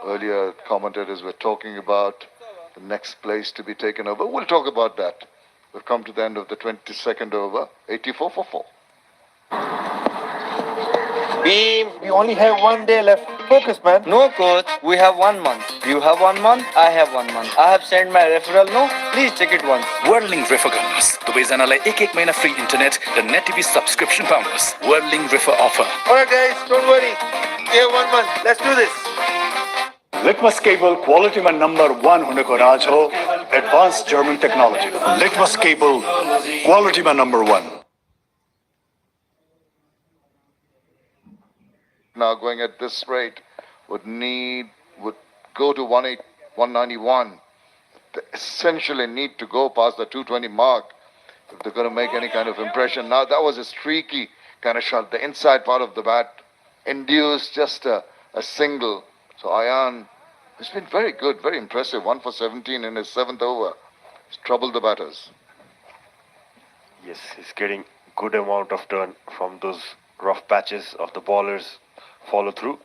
earlier commentators were talking about the next place to be taken over. We'll talk about that. We've come to the end of the 22nd over. 84 for 4. Beam, we only have 1 day left. Focus, man. No, coach. We have 1 month. You have 1 month. I have 1 month. I have sent my referral. No, please check it once. Whirling River गर्नुहोस् दुवैजनालाई एक महिना free internet र net TV subscription पाउनुहोस् Whirling River offer. Alright, guys, don't worry. We have 1 month. Let's do this. Litmus cable quality में number 1 होने को राज हो advanced German technology. Litmus cable quality में number 1. Now going at this rate would go to 191. They essentially need to go past the 220 mark if they're going to make any kind of impression. Now that was a streaky kind of shot. The inside part of the bat induced just a single. So Ayan has been very good, very impressive. 1 for 17 in his 7th over. He's troubled the batters. Yes, he's getting good amount of turn from those rough patches of the bowlers. Follow through,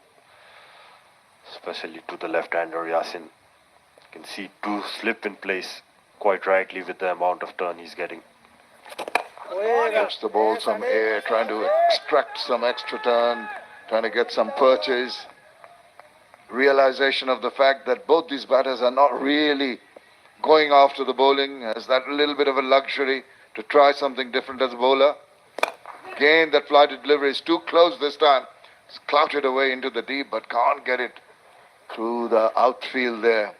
especially to the left-hander Yasin. You can see 2 slip in place quite rightly with the amount of turn he's getting. Gives the ball some air, trying to extract some extra turn, trying to get some purchase. Realization of the fact that both these batters are not really going after the bowling, has that little bit of a luxury to try something different as a bowler. Again, that flighted delivery is too close this time. It's clouted away into the deep, but can't get it through the outfield there.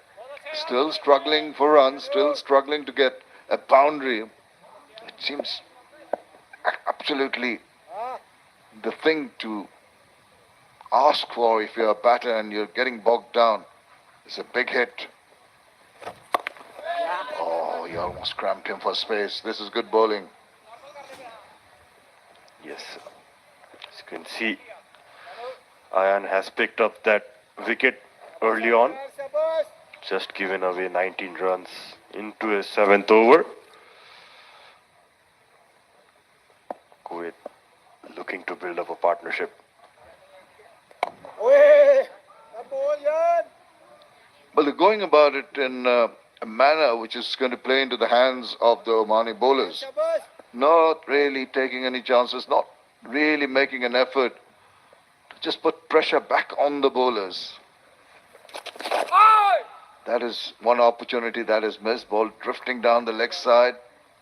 Still struggling for runs, still struggling to get a boundary. It seems absolutely the thing to ask for if you're a batter and you're getting bogged down. It's a big hit. Oh, you almost cramped him for space. This is good bowling. Yes, as you can see, Ayan has picked up that wicket early on, just given away 19 runs into his 7th over. Kuwait looking to build up a partnership. But they're going about it in a manner which is going to play into the hands of the Omani bowlers. Not really taking any chances, not really making an effort to just put pressure back on the bowlers. That is one opportunity that is missed. Ball drifting down the leg side.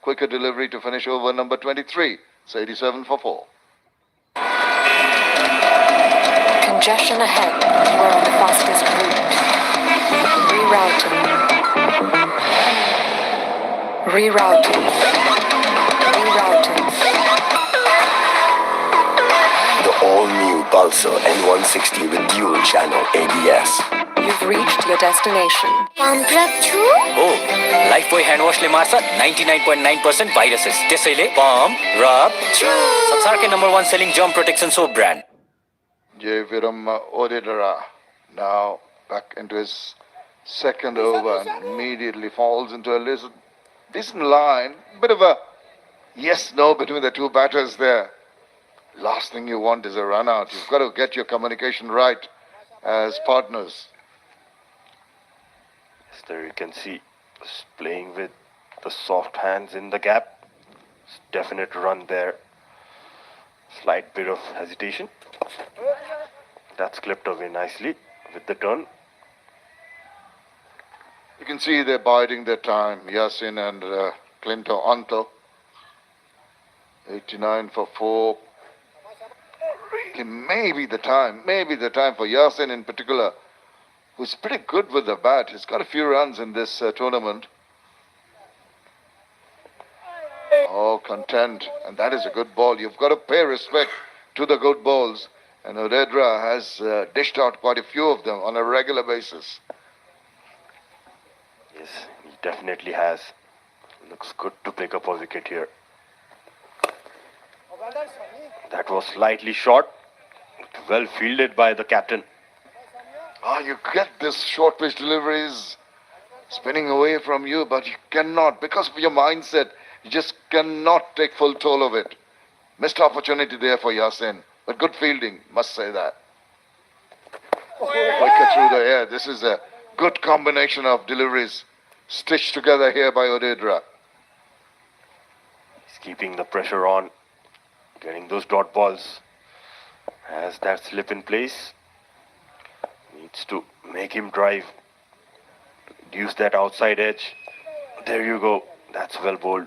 quicker delivery to finish over number 23. It's 87 for 4. Congestion ahead. You are on the fastest route. Rerouting. Rerouting. Rerouting. The all-new Pulsar N160 with dual channel ABS. You've reached your destination. Oh, Lifebuoy hand washले मार्छ 99.9% viruses. त्यसैले pump, rub, chew. संसारकै number 1 selling germ protection soap brand. J. Viram Odedara now back into his second over and immediately falls into a decent line. Bit of a yes-no between the two batters there. Last thing you want is a run out. You've got to get your communication right as partners. Yes, there you can see just playing with the soft hands in the gap. Definite run there. Slight bit of hesitation. That's clipped away nicely with the turn. You can see they're biding their time. Yasin and Clinto Anto. 89 for 4. Really, maybe the time for Yasin in particular, who's pretty good with the bat. He's got a few runs in this tournament. Oh, content. And that is a good ball. You've got to pay respect to the good balls. And Odedra has dished out quite a few of them on a regular basis. Yes, he definitely has. Looks good to pick up a wicket here. That was slightly short. Well fielded by the captain. You get this short pitch deliveries spinning away from you, but you cannot, because of your mindset, you just cannot take full toll of it. Missed opportunity there for Yasin, but good fielding, must say that. Quicker through the air. This is a good combination of deliveries stitched together here by Odedra. He's keeping the pressure on, getting those dot balls. Has that slip in place. Needs to make him drive. Reduce that outside edge. There you go. That's well bowled.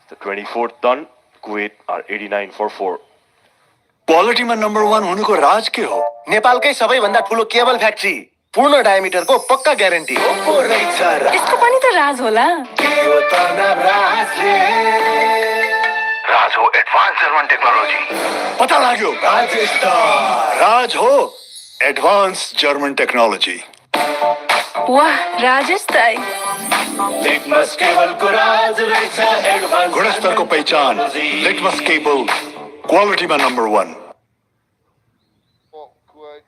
It's the 24th done. Kuwait are 89 for 4. क्वालिटीमा number 1 हुनुको राज के हो? नेपालकै सबैभन्दा ठुलो cable factory, पूर्ण डायमिटरको पक्का guarantee. इसको पनि त राज होला। राज हो एडभान्स जर्मन टेक्नोलोजी। पता लाग्यो, राज हो एडभान्स जर्मन टेक्नोलोजी। वाह, राजेश दाई। लिटमस केबल को राज रहेछ एडभान्स गुणस्तरको पहिचान। लिटमस केबल क्वालिटीमा number 1। Kuwait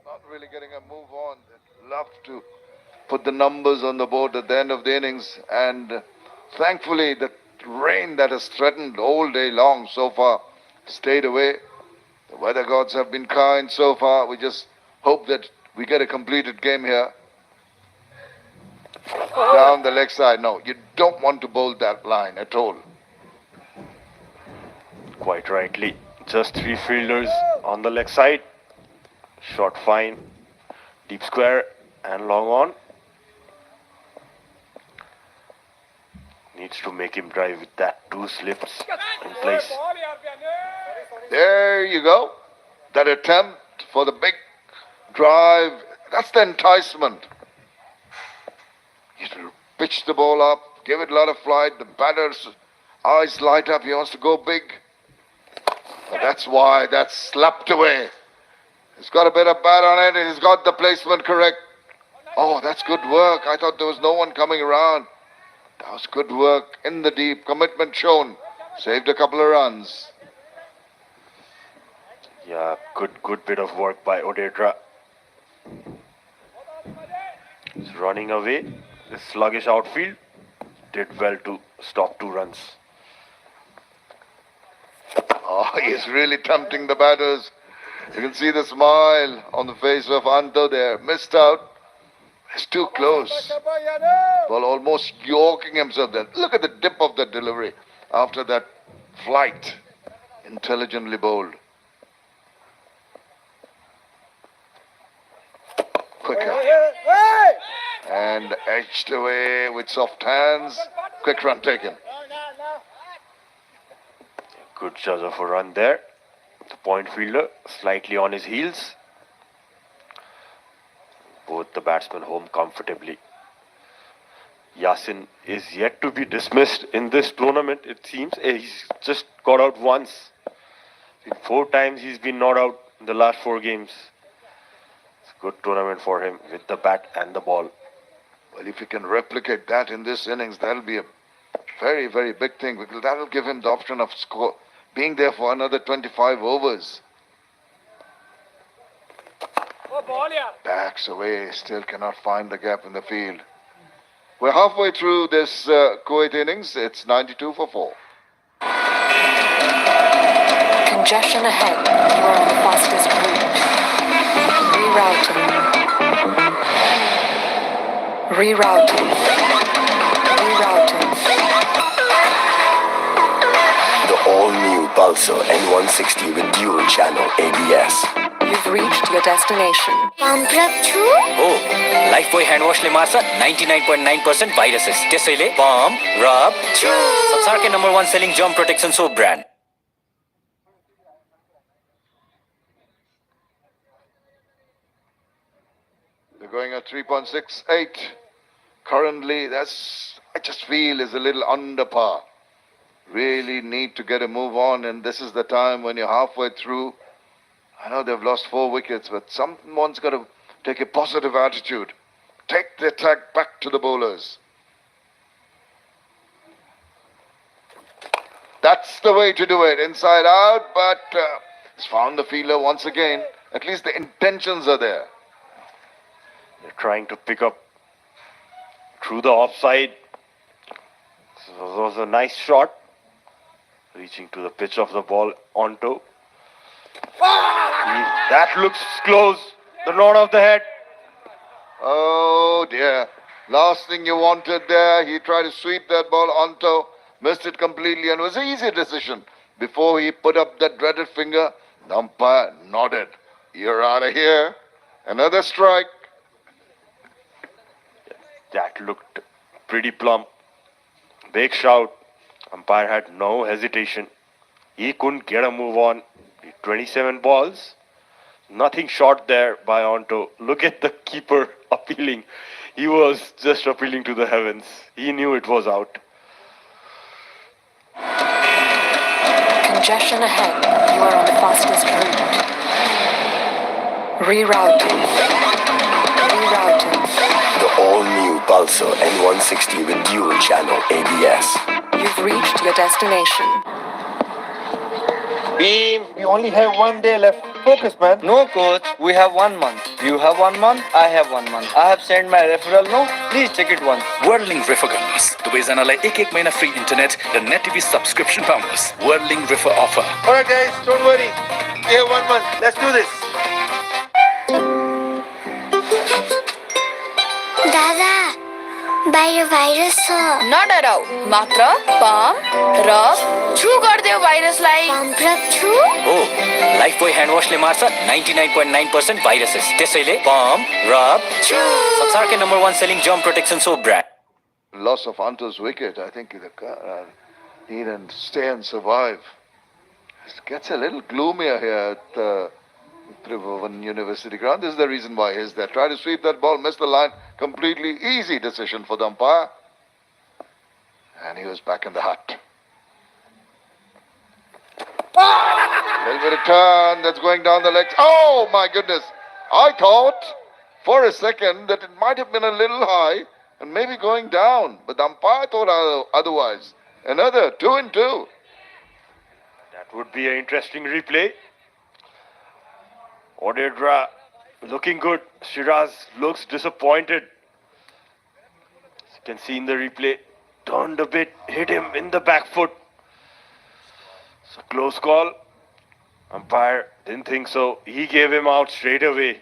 not really getting a move on. They'd love to put the numbers on the board at the end of the innings, and thankfully the rain that has threatened all day long so far stayed away. The weather gods have been kind so far. We just hope that we get a completed game here. Down the leg side. No, you don't want to bowl that line at all. Quite rightly. Just 3 fielders on the leg side. Short fine, deep square and long on. Needs to make him drive with that 2 slips in place. There you go. That attempt for the big drive, that's the enticement. You pitch the ball up, give it a lot of flight, the batter's eyes light up, he wants to go big. But that's why that's slapped away. He's got a bit of bat on it and he's got the placement correct. Oh, that's good work. I thought there was no one coming around. That was good work in the deep, commitment shown. Saved a couple of runs. Yeah, good bit of work by Odedra. He's running away. This sluggish outfield did well to stop 2 runs. Oh, he's really tempting the batters. You can see the smile on the face of Anto there. Missed out. It's too close. Well, almost yoking himself there. Look at the dip of the delivery after that flight. Intelligently bowled. Quicker. And edged away with soft hands. Quick run taken. Good judge of a run there. The point fielder slightly on his heels. Both the batsmen home comfortably. Yasin is yet to be dismissed in this tournament, it seems. He's just got out once. In 4 times he's been not out in the last 4 games. It's a good tournament for him with the bat and the ball. Well, if he can replicate that in this innings, that'll be a very, very big thing, because that'll give him the option of being there for another 25 overs. Backs away, still cannot find the gap in the field. We're halfway through this Kuwait innings. It's 92 for 4. Congestion ahead. You are on the fastest route. Rerouting. The all-new Pulsar N160 with dual channel ABS. You've reached your destination. Oh, Lifebuoy hand washले मार्छ 99.9% viruses. त्यसैले pump, rub, chew. संसारकै number 1 selling germ protection soap brand. They're going at 3.68. Currently, I just feel is a little under par. Really need to get a move on, and this is the time when you're halfway through. I know they've lost 4 wickets, but someone's got to take a positive attitude. Take the attack back to the bowlers. That's the way to do it, inside out, but he's found the fielder once again. At least the intentions are there. They're trying to pick up through the offside. So it was a nice shot. Reaching to the pitch of the ball onto. That looks close. The nod of the head. Oh dear. Last thing you wanted there. He tried to sweep that ball onto. Missed it completely, and it was an easy decision. Before he put up that dreaded finger, the umpire nodded. You're out of here. Another strike. That looked pretty plump. Big shout. Umpire had no hesitation. He couldn't get a move on. 27 balls. Nothing short there by Onto. Look at the keeper appealing. He was just appealing to the heavens. He knew it was out. Congestion ahead. You are on the fastest route. Rerouting. The all-new Pulsar N160 with dual channel ABS. You've reached your destination. Beam, we only have 1 day left. Focus, man. No, coach. We have 1 month. You have 1 month. I have 1 month. I have sent my referral. No, please check it once. Whirling refer गर्नुहोस् दुवैजनालाई 1 महिना free internet र net TV subscription पाउनुहोस् whirling refer offer. Alright guys, don't worry. We have 1 month. Let's do this. दादा बाहिर virus छ नडराउ मात्र pump rub छु गर्दियो भाइरसलाई पम्प रब छु Oh, Lifebuoy hand washले मार्छ 99.9% viruses. त्यसैले pump, rub, chew. संसारकै number 1 selling germ protection soap brand. Loss of Anto's wicket. I think the need and stay and survive. It gets a little gloomier here at Tribhuvan University ground. This is the reason why he's there. Try to sweep that ball, miss the line. Completely easy decision for the umpire. And he was back in the hut. Little bit of turn that's going down the legs. Oh my goodness. I thought for a second that it might have been a little high and maybe going down. But the umpire thought otherwise. Another 2 and 2. That would be an interesting replay. Odedra looking good. Shiraz looks disappointed. As you can see in the replay, turned a bit, hit him in the back foot. It's a close call. Umpire didn't think so. He gave him out straight away.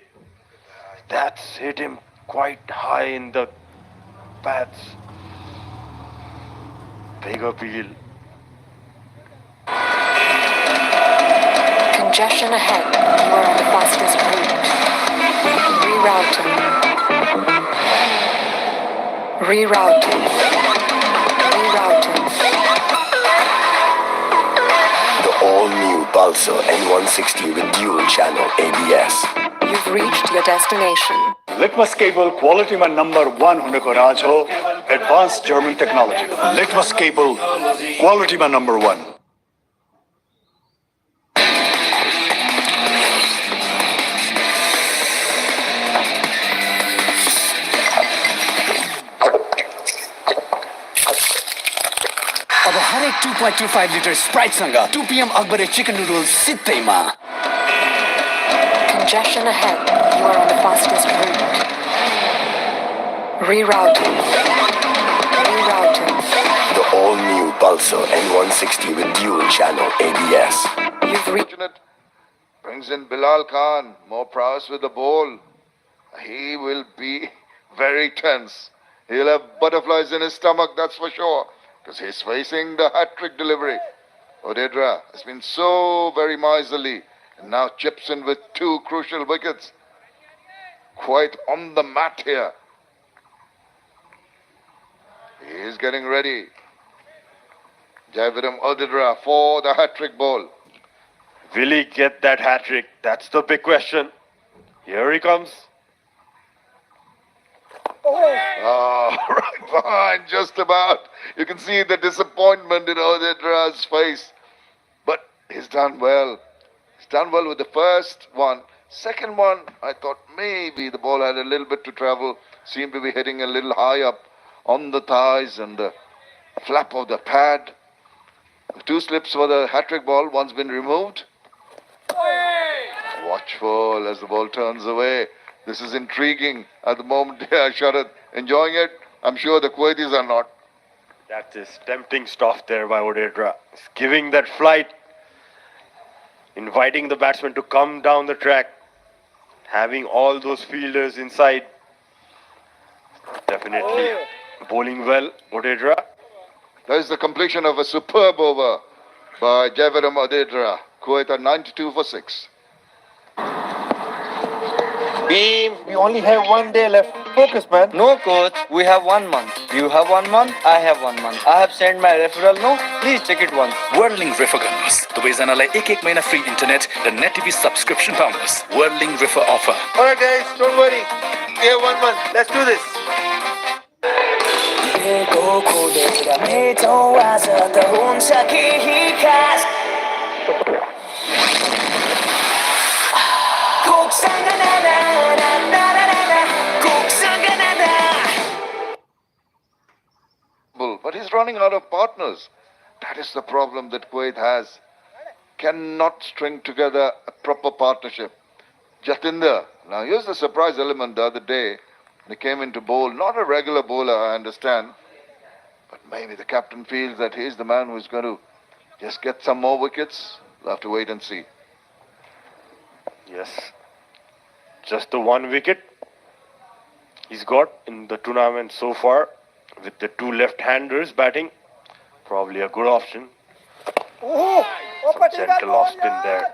That's hit him quite high in the pads. Big appeal. Congestion ahead. You are on the fastest route. Rerouting. Rerouting. The all-new Pulsar N160 with dual-channel ABS. You've reached your destination. Litmus cable quality में number 1 होने को राज हो advanced German technology. Litmus cable quality में number 1. अब हरेक 2.25 litre स्प्राइटसँग 2 PM Akabare chicken noodles सित्तैमा Congestion ahead. You are on the fastest route. Rerouting. Rerouting. The all-new Pulsar N160 with dual-channel ABS. You've reached. Fortunate. Brings in Bilal Khan. More prowess with the ball. He will be very tense. He'll have butterflies in his stomach, that's for sure. Because he's facing the hat-trick delivery. Odedra has been so very miserly. And now chips in with 2 crucial wickets. Quite on the mat here. He is getting ready. Javiram Odedra for the hat-trick ball. Will he get that hat-trick? That's the big question. Here he comes. Oh, right behind, just about. You can see the disappointment in Odedra's face. But he's done well. He's done well with the first one. Second one, I thought maybe the ball had a little bit to travel. Seemed to be hitting a little high up on the thighs and the flap of the pad. 2 slips for the hat-trick ball. One's been removed. Watchful as the ball turns away. This is intriguing at the moment. Yeah, Sharad, enjoying it? I'm sure the Kuwaitis are not. That is tempting stuff there by Odedra. He's giving that flight, inviting the batsman to come down the track, having all those fielders inside. Definitely bowling well, Odedra. That is the completion of a superb over by Javiram Odedra. Kuwait are 92 for 6. Beam, we only have 1 day left. Focus, man. No, coach. We have 1 month. You have 1 month. I have 1 month. I have sent my referral. No, please check it once. Whirling River गर्नुहोस् दुवैजनालाई 1 महिना free internet र net TV subscription पाउनुहोस् Whirling River offer. Alright guys, don't worry. We have 1 month. Let's do this. But he's running out of partners. That is the problem that Kuwait has. Cannot string together a proper partnership. Jatinder. Now here's the surprise element the other day. They came into bowl. Not a regular bowler, I understand. But maybe the captain feels that he's the man who's going to just get some more wickets. We'll have to wait and see. Yes. Just the 1 wicket he's got in the tournament so far, with the 2 left-handers batting. Probably a good option. Some gentle off-spin there.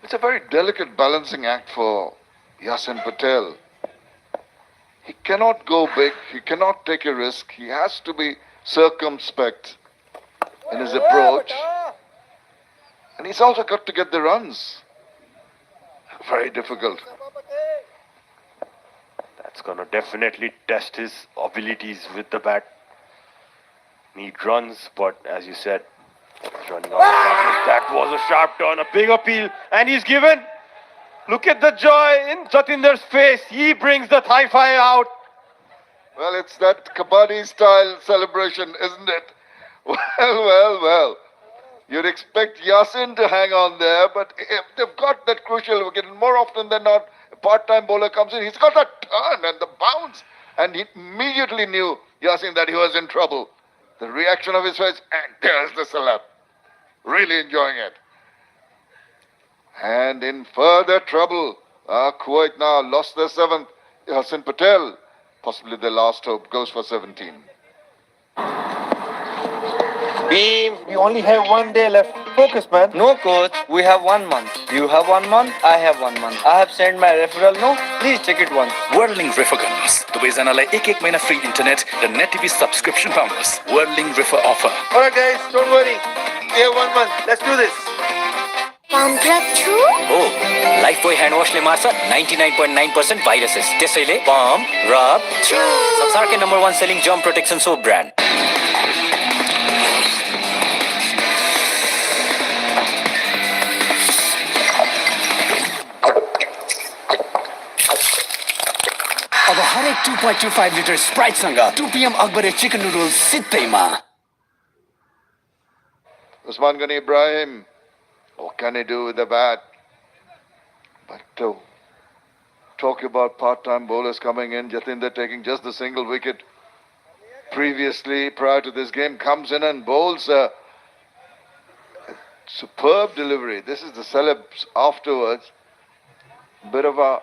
It's a very delicate balancing act for Yasin Patel. He cannot go big. He cannot take a risk. He has to be circumspect in his approach. And he's also got to get the runs. Very difficult. That's going to definitely test his abilities with the bat. Need runs, but as you said, he's running out of practice. That was a sharp turn, a big appeal, and he's given. Look at the joy in Jatinder's face. He brings the thigh fire out. Well, it's that Kabaddi style celebration, isn't it? Well. You'd expect Yasin to hang on there, but if they've got that crucial wicket, and more often than not, a part-time bowler comes in, he's got that turn and the bounce, and he immediately knew, Yasin, that he was in trouble. The reaction of his face, and there's the salab. Really enjoying it. And in further trouble, Kuwait now lost their 7th. Yasin Patel, possibly their last hope, goes for 17. Beam, we only have 1 day left. Focus, man. No, coach. We have 1 month. You have 1 month. I have 1 month. I have sent my referral. No, please check it once. Whirling River Gunners. दुवैजनालाई एक महिना free internet र net TV subscription पाउनुहोस्. Whirling River offer. Alright, guys, don't worry. We have 1 month. Let's do this. Pump rub too? हो Lifebuoy hand वासले मार्छ 99.9% viruses. त्यसैले pump rub थ्रु. संसारकै number 1 selling germ protection soap brand. अब हरेक 2.25 लिटर स्प्राइटसँग 2 PM अकबरे चिकन नुडल्स सित्तैमा. Usman Ghani Ibrahim, what can he do with the bat? But talk about part-time bowlers coming in. Jatinder taking just the single wicket previously, prior to this game, comes in and bowls a superb delivery. This is the celebs afterwards. Bit of a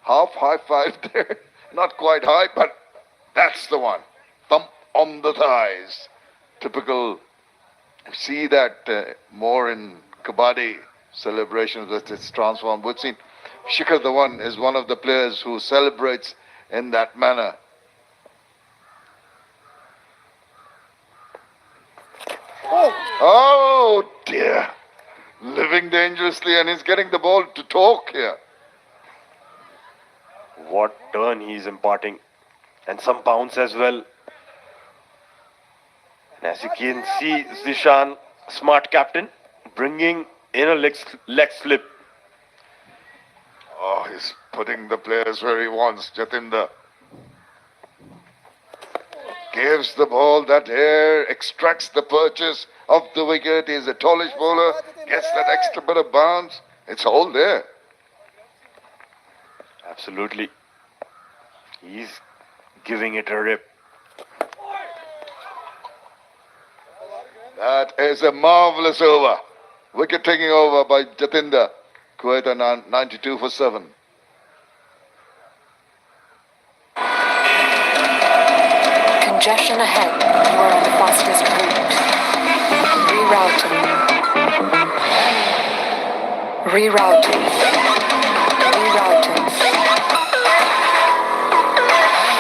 half high five there. Not quite high, but that's the one. Thump on the thighs. Typical. See that more in kabaddi celebrations with its transformed. We've seen Shikhar Dhawan is one of the players who celebrates in that manner. Oh dear. Living dangerously, and he's getting the ball to talk here. What turn he's imparting. And some bounce as well. And as you can see, Zishan, smart captain, bringing in a leg slip. Oh, he's putting the players where he wants. Jatinder gives the ball that air, extracts the purchase of the wicket. He's a tallish bowler, gets that extra bit of bounce. It's all there. Absolutely. He's giving it a rip. That is a marvelous over. Wicket taking over by Jatinder. Kuwait are 92 for 7. Congestion ahead. You are on the fastest route. Rerouting. Rerouting. Rerouting.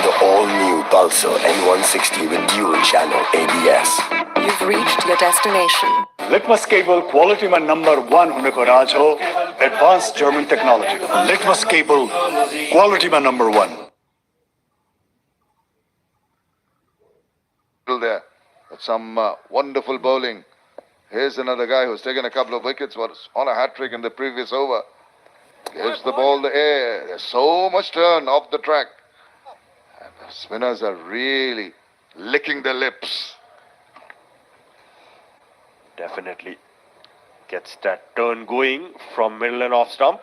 The all-new Pulsar N160 with dual channel ABS. You've reached your destination. Litmus cable quality में number 1 होने को राज हो. Advanced German technology. Litmus cable quality में number 1. There. That's some wonderful bowling. Here's another guy who's taken a couple of wickets, was on a hat-trick in the previous over. Gives the ball the air. There's so much turn off the track. And the spinners are really licking their lips. Definitely gets that turn going from middle and off stump.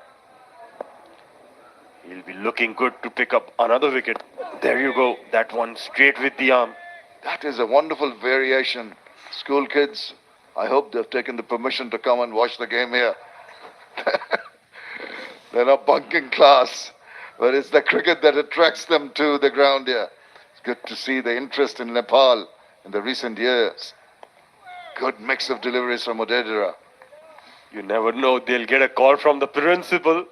He'll be looking good to pick up another wicket. There you go. That one straight with the arm. That is a wonderful variation. School kids, I hope they've taken the permission to come and watch the game here. They're not bunking class, but it's the cricket that attracts them to the ground here. It's good to see the interest in Nepal in the recent years. Good mix of deliveries from Odedera. You never know. They'll get a call from the principal.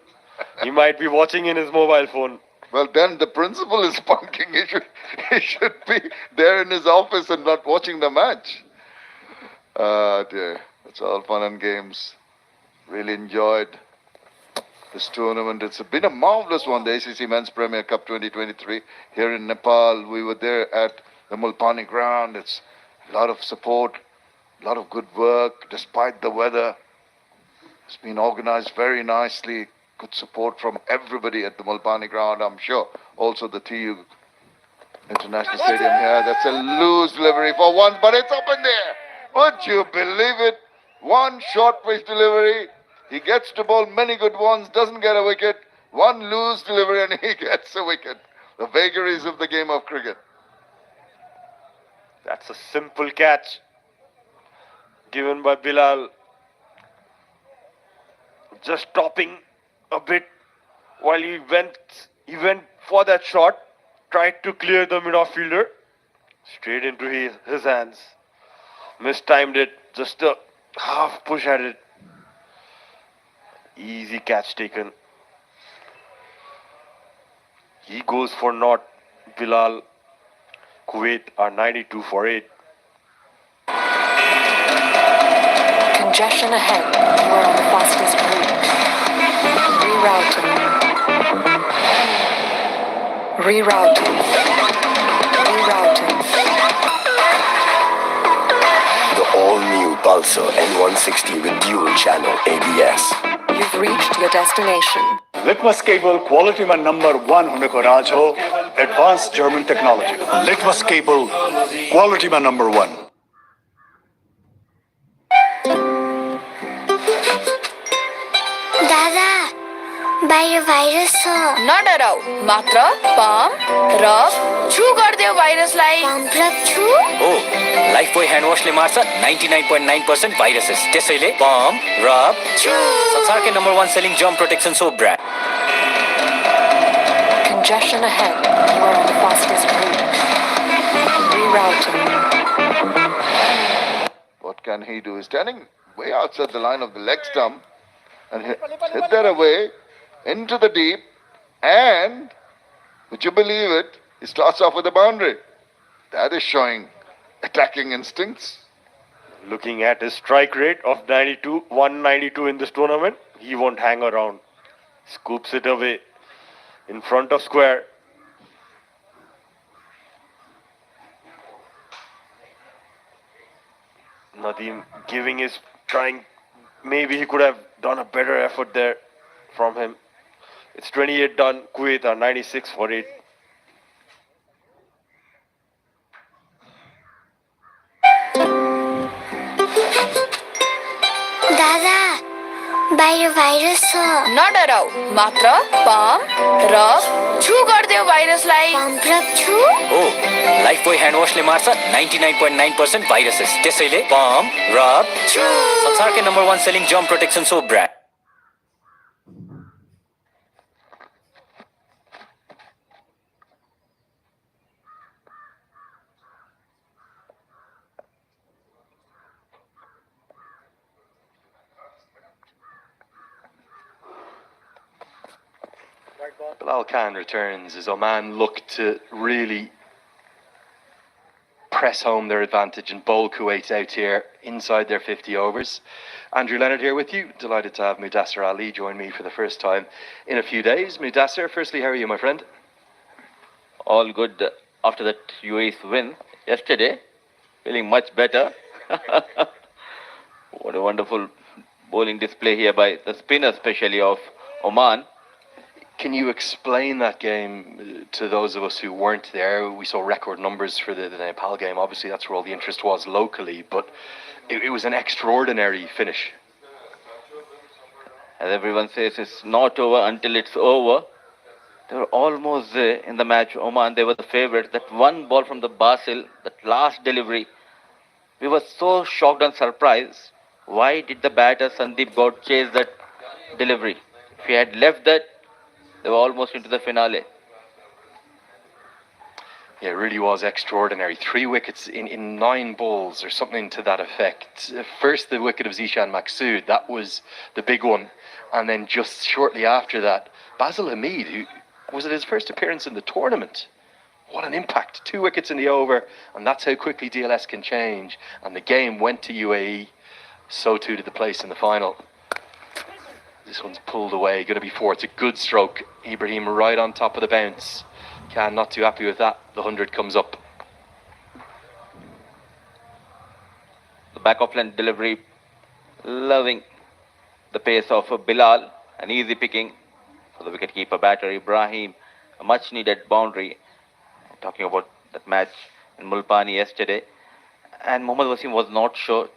He might be watching in his mobile phone. Well, then the principal is bunking. He should be there in his office and not watching the match. Dear. It's all fun and games. Really enjoyed this tournament. It's been a marvelous one, the ACC Men's Premier Cup 2023 here in Nepal. We were there at the Mulpani ground. It's a lot of support, a lot of good work despite the weather. It's been organized very nicely. Good support from everybody at the Mulpani ground, I'm sure. Also the TU International Stadium here. That's a loose delivery for one, but it's up in there. Would you believe it? One short pitch delivery. He gets to bowl many good ones, doesn't get a wicket. One loose delivery and he gets a wicket. The vagaries of the game of cricket. That's a simple catch given by Bilal. Just stopping a bit while he went for that shot, tried to clear the mid-off fielder, straight into his hands. Mistimed it. Just a half push at it. Easy catch taken. He goes for naught. Bilal. Kuwait are 92 for 8. Congestion ahead. You are on the fastest route. Rerouting. Rerouting. Rerouting. The all-new Pulsar N160 with dual-channel ABS. You've reached your destination. Litmus cable quality में number 1 होने को राज हो advanced German technology. Litmus cable quality में number 1. दादा बाहिर virus छ नडराउ मात्र pump र छु गर्दियो भाइरसलाई पम्प र छु हो लाइफबोय ह्यान्ड वासले मार्छ 99.9% भाइरसेस त्यसैले पम्प रब छु संसारकै number 1 selling germ protection soap brand Congestion ahead. You are on the fastest route. Rerouting. What can he do? He's standing way outside the line of the leg stump and hit that away into the deep, and would you believe it? He starts off with the boundary. That is showing attacking instincts. Looking at his strike rate of 192 in this tournament, he won't hang around. Scoops it away in front of square. Nadeem giving his trying. Maybe he could have done a better effort there from him. It's 28 done. Kuwait are 96 for 8. दादा बाहिर virus छ नडराउ मात्र pump र छु गर्दियो भाइरसलाई pump र छु हो Lifebuoy hand वासले मार्छ 99.9% भाइरसेस त्यसैले पम्प रब छु संसारकै number 1 selling germ protection soap brand Bilal Khan returns as Oman look to really press home their advantage and bowl Kuwait out here inside their 50 overs. Andrew Leonard here with you. Delighted to have Mudassir Ali join me for the first time in a few days. Mudassir, firstly, how are you, my friend? All good after that UAE's win yesterday. Feeling much better. What a wonderful bowling display here by the spinner, especially of Oman. Can you explain that game to those of us who weren't there? We saw record numbers for the Nepal game. Obviously, that's where all the interest was locally, but it was an extraordinary finish. As everyone says, it's not over until it's over. They were almost there in the match. Oman, they were the favourites. That one ball from the Basil, that last delivery, we were so shocked and surprised. Why did the batter Sandeep Gaur chase that delivery? If he had left that, they were almost into the finale. Yeah, it really was extraordinary. 3 wickets in 9 balls or something to that effect. First, the wicket of Zishan Maqsood, that was the big one. And then just shortly after that, Basil Hamid, who was it his first appearance in the tournament? What an impact. 2 wickets in the over, and that's how quickly DLS can change. And the game went to UAE. So too did the place in the final. This one's pulled away, going to be 4. It's a good stroke. Ibrahim right on top of the bounce. Khan not too happy with that. The 100 comes up. The back of length delivery, loving the pace of Bilal. An easy picking for the wicketkeeper batter Ibrahim. A much needed boundary. Talking about that match in Mulpani yesterday. And Mohammad Wasim was not sure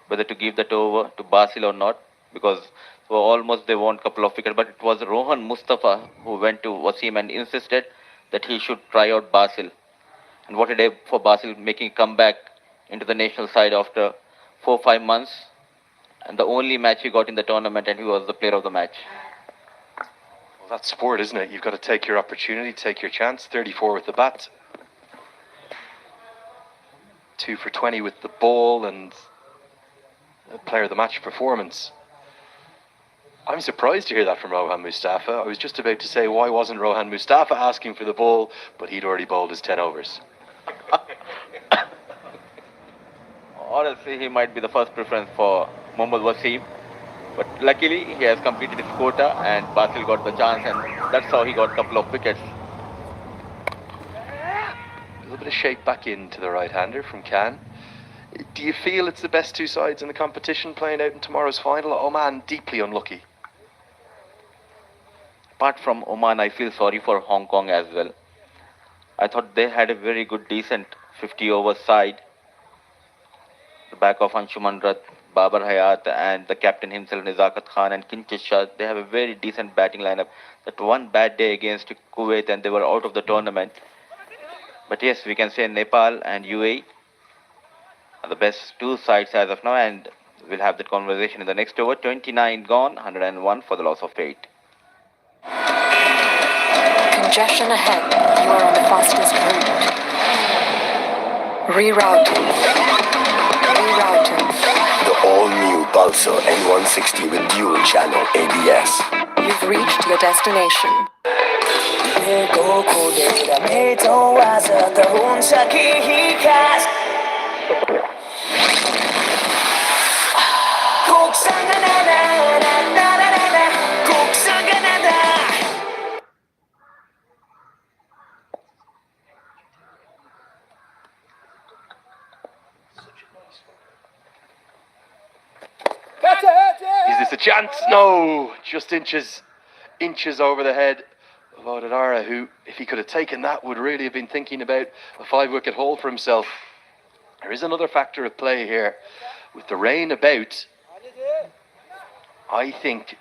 whether to give that over to Basil or not, because almost they won a couple of wickets, but it was Rohan Mustafa who went to Wasim and insisted that he should try out Basil. And what a day for Basil, making a comeback into the national side after 4-5 months. And the only match he got in the tournament, and he was the player of the match. Well, that's sport, isn't it? You've got to take your opportunity, take your chance. 34 with the bat. 2 for 20 with the ball and a player of the match performance. I'm surprised to hear that from Rohan Mustafa. I was just about to say, why wasn't Rohan Mustafa asking for the ball, but he'd already bowled his 10 overs. Honestly, he might be the first preference for Mohammad Wasim. But luckily, he has completed his quota and Basil got the chance, and that's how he got a couple of wickets. A little bit of shape back into the right-hander from Khan. Do you feel it's the best two sides in the competition playing out in tomorrow's final? Oman deeply unlucky. Apart from Oman, I feel sorry for Hong Kong as well. I thought they had a very good, decent 50-over side. The back of Anshuman Rath, Babar Hayat, and the captain himself, Nizakat Khan and Kinchit Shah, they have a very decent batting lineup. That one bad day against Kuwait and they were out of the tournament. But yes, we can say Nepal and UAE are the best two sides as of now, and we'll have that conversation in the next over. 29 gone, 101 for the loss of 8. Congestion ahead. You are on the fastest route. Rerouting. Rerouting. The all-new Pulsar N160 with dual channel ABS. You've reached your destination. Is this a chance? No! Just inches over the head of Odadara, who, if he could have taken that, would really have been thinking about a 5-wicket haul for himself. There is another factor at play here. With the rain about, I think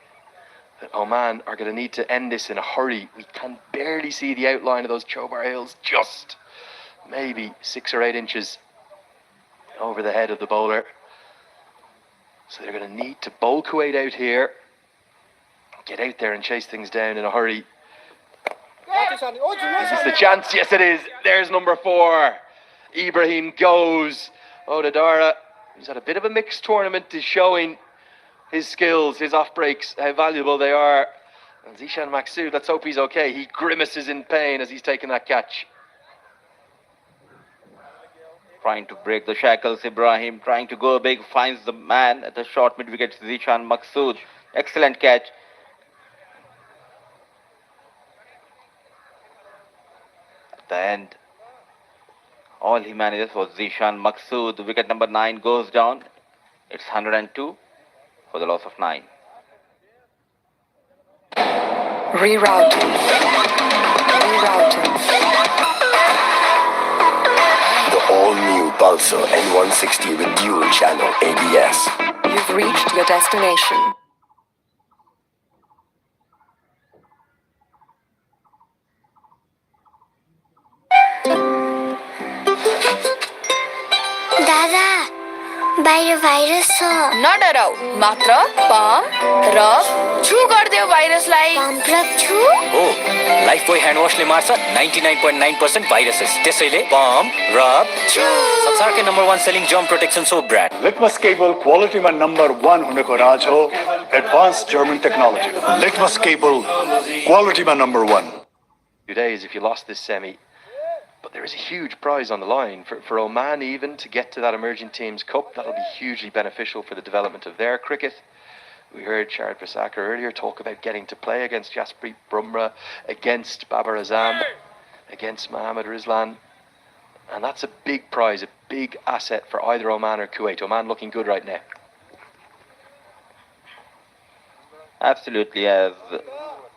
that Oman are going to need to end this in a hurry. We can barely see the outline of those Chobar Hills, just maybe 6 or 8 inches over the head of the bowler. So they're going to need to bowl Kuwait out here, get out there and chase things down in a hurry. Is this the chance? Yes, it is. There's number 4. Ibrahim goes. Odadara, who's had a bit of a mixed tournament, is showing his skills, his off breaks, how valuable they are. And Zishan Maksud, let's hope he's okay. He grimaces in pain as he's taking that catch. Trying to break the shackles, Ibrahim trying to go big, finds the man at the short mid-wicket, Zishan Maksud. Excellent catch. At the end, all he manages was Zishan Maksud. Wicket number 9 goes down. It's 102 for the loss of 9. Rerouting. Rerouting. The all-new Pulsar N160 with dual channel ABS. You've reached your destination. दादा बाहिर virus छ नडराउ मात्र pump र छु गर्दियो भाइरसलाई pump र छु हो Lifebuoy hand वाशले मार्छ 99.9% भाइरसेस त्यसैले पम्प रब छु संसारकै number 1 selling germ protection soap brand litmus cable क्वालिटीमा नम्बर 1 हुनेको राज हो advance German technology litmus cable क्वालिटीमा number 1 Today is if you lost this semi. But there is a huge prize on the line for Oman even to get to that emerging teams cup. That'll be hugely beneficial for the development of their cricket. We heard Shard Prasakar earlier talk about getting to play against Jasprit Bumrah, against Babar Azam, against Mohammad Rizlan. And that's a big prize, a big asset for either Oman or Kuwait. Oman looking good right now. Absolutely, as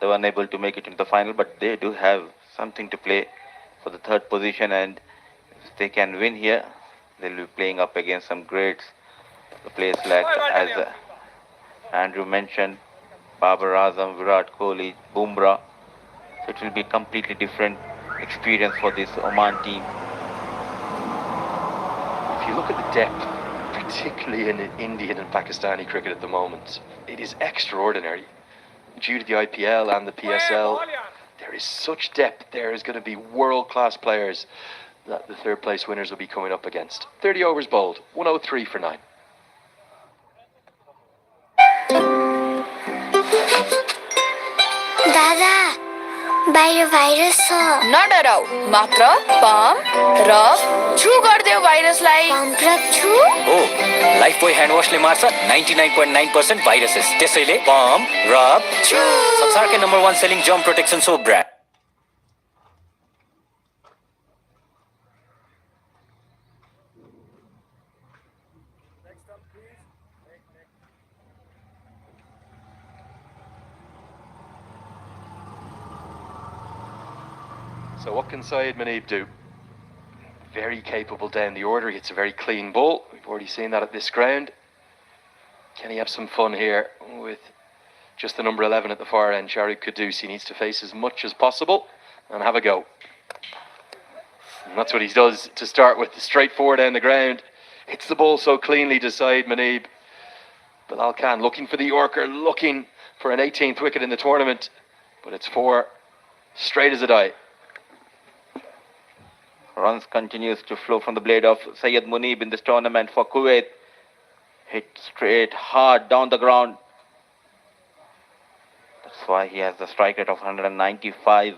they were unable to make it into the final, but they do have something to play for the third position, and if they can win here, they'll be playing up against some greats. The players like, as Andrew mentioned, Babar Azam, Virat Kohli, Bumrah. So it will be a completely different experience for this Oman team. If you look at the depth, particularly in Indian and Pakistani cricket at the moment, it is extraordinary. Due to the IPL and the PSL, there is such depth. There is going to be world-class players. that the third place winners will be coming up against. 30 overs bowled, 103 for 9. दादा बाहिर virus छ नडराऊ मात्र pump rub छु गरिदेऊ भाइरसलाई pump र छु हो Lifebuoy hand वासले मार्छ 99.9% भाइरसेस त्यसैले पम्प रब छु संसारकै number 1 selling germ protection soap brand So what can Syed Manib do? Very capable down the order. It's a very clean ball. We've already seen that at this ground. Can he have some fun here with just the number 11 at the far end? Shahrukh Kudus. He needs to face as much as possible and have a go. And that's what he does to start with. Straight forward down the ground. Hits the ball so cleanly to Syed Manib. Bilal Khan looking for the Yorker, looking for an 18th wicket in the tournament. But it's 4 straight as a die. Runs continues to flow from the blade of Syed Munib in this tournament for Kuwait. Hit straight, hard, down the ground. That's why he has the strike rate of 195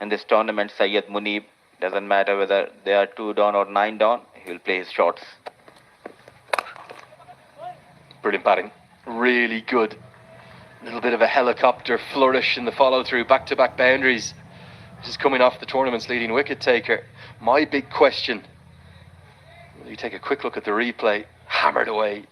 in this tournament, Syed Munib. Doesn't matter whether they are 2 down or 9 down, he will play his shots. Brilliant batting. Really good. A little bit of a helicopter flourish in the follow-through, back-to-back boundaries. This is coming off the tournament's leading wicket taker. My big question, will you take a quick look at the replay? Hammered away.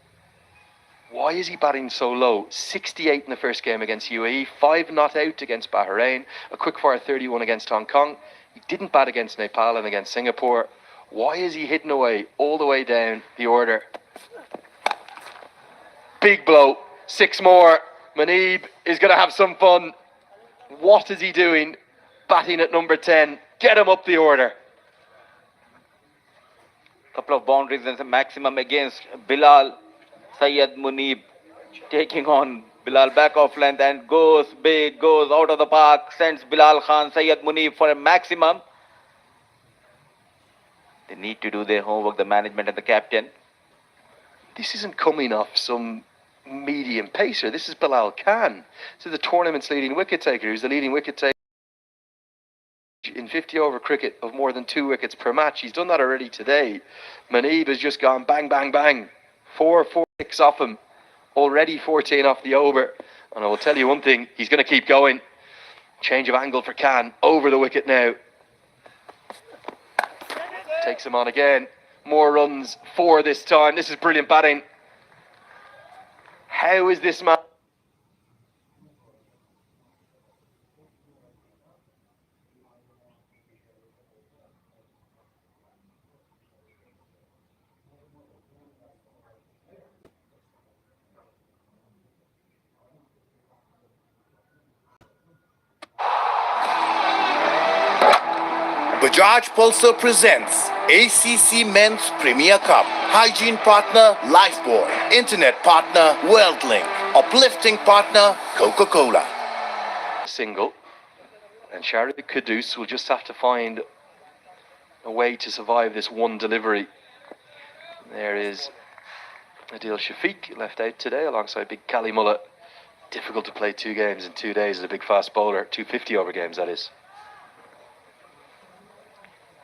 Why is he batting so low? 68 in the first game against UAE, 5 not out against Bahrain, a quick-fire 31 against Hong Kong. He didn't bat against Nepal and against Singapore. Why is he hitting away all the way down the order? Big blow, 6 more. Manib is going to have some fun. What is he doing? Batting at number 10. Get him up the order. Couple of boundaries and some maximum against Bilal. Syed Munib taking on Bilal back off length and goes big, goes out of the park, sends Bilal Khan, Syed Munib for a maximum. They need to do their homework, the management and the captain. This isn't coming off some medium pacer. This is Bilal Khan. This is the tournament's leading wicket taker. He's the leading wicket taker in 50 over cricket of more than 2 wickets per match. He's done that already today. Manib has just gone bang, bang, bang. 4 6 off him. Already 14 off the over. And I will tell you one thing, he's going to keep going. Change of angle for Khan. Over the wicket now. Takes him on again. More runs, 4 this time. This is brilliant batting. How is this man? Bajaj Pulsar presents ACC Men's Premier Cup. Hygiene partner, Lifebuoy. Internet partner, WorldLink. Uplifting partner, Coca-Cola. Single. And Shahrukh Kudus will just have to find a way to survive this one delivery. There is Adil Shafiq, left out today alongside big Kali Mullah. Difficult to play 2 games in 2 days as a big fast bowler. 250 over games, that is.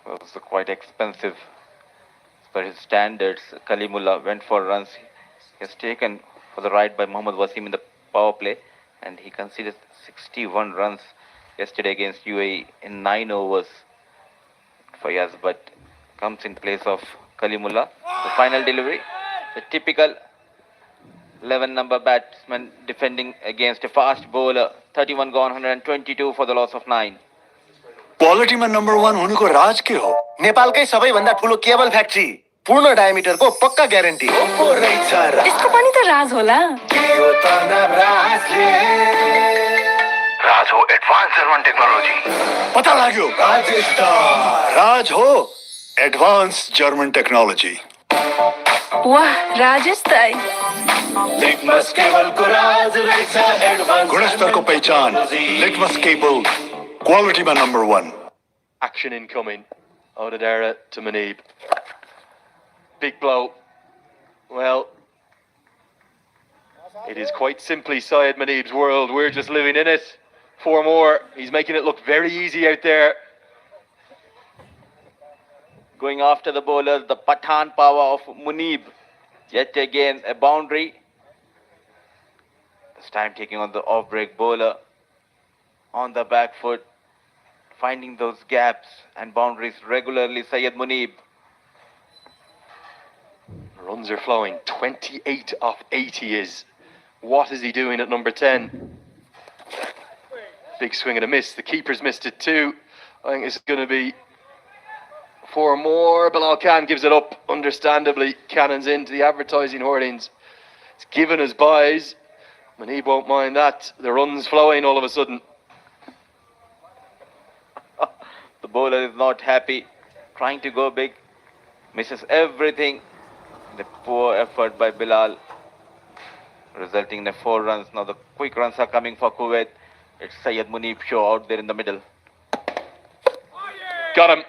Well, it's quite expensive for his standards. Kalimullah went for runs. He has taken for the right by Mohammad Wasim in the power play, and he conceded 61 runs yesterday against UAE in 9 overs. Fayaz, but comes in place of Kalimullah. The final delivery, the typical 11 number batsman defending against a fast bowler. 31 gone, 122 for the loss of 9. क्वालिटीमा number 1 हुनुको राज के हो? नेपालकै सबैभन्दा ठुलो cable factory, पूर्ण डायमिटरको पक्का guarantee. यसको पनि त राज होला। राज हो एडभान्स जर्मन टेक्नोलोजी। पता लाग्यो, राज हो एडभान्स जर्मन टेक्नोलोजी। वाह, राजेश दाइ। लिटमस केबलको राज रहेछ एडभान्स। गुणस्तरको पहिचान, लिटमस केबल, क्वालिटीमा number 1। Action incoming. Odedera to Manib. Big blow. Well, it is quite simply Syed Manib's world. We're just living in it. 4 more. He's making it look very easy out there. Going after the bowlers, the Pathan power of Munib. Yet again, a boundary. This time taking on the off-break bowler. On the back foot. Finding those gaps and boundaries regularly, Syed Munib. Runs are flowing. 28 off 80 is. What is he doing at number 10? Big swing and a miss. The keeper's missed it too. I think it's going to be 4 more. Bilal Khan gives it up. Understandably, Cannon's into the advertising hoardings. It's given us buys. Manib won't mind that. The run's flowing all of a sudden. The bowler is not happy. Trying to go big. Misses everything. The poor effort by Bilal. Resulting in 4 runs. Now the quick runs are coming for Kuwait. It's Syed Munib show out there in the middle. Got him.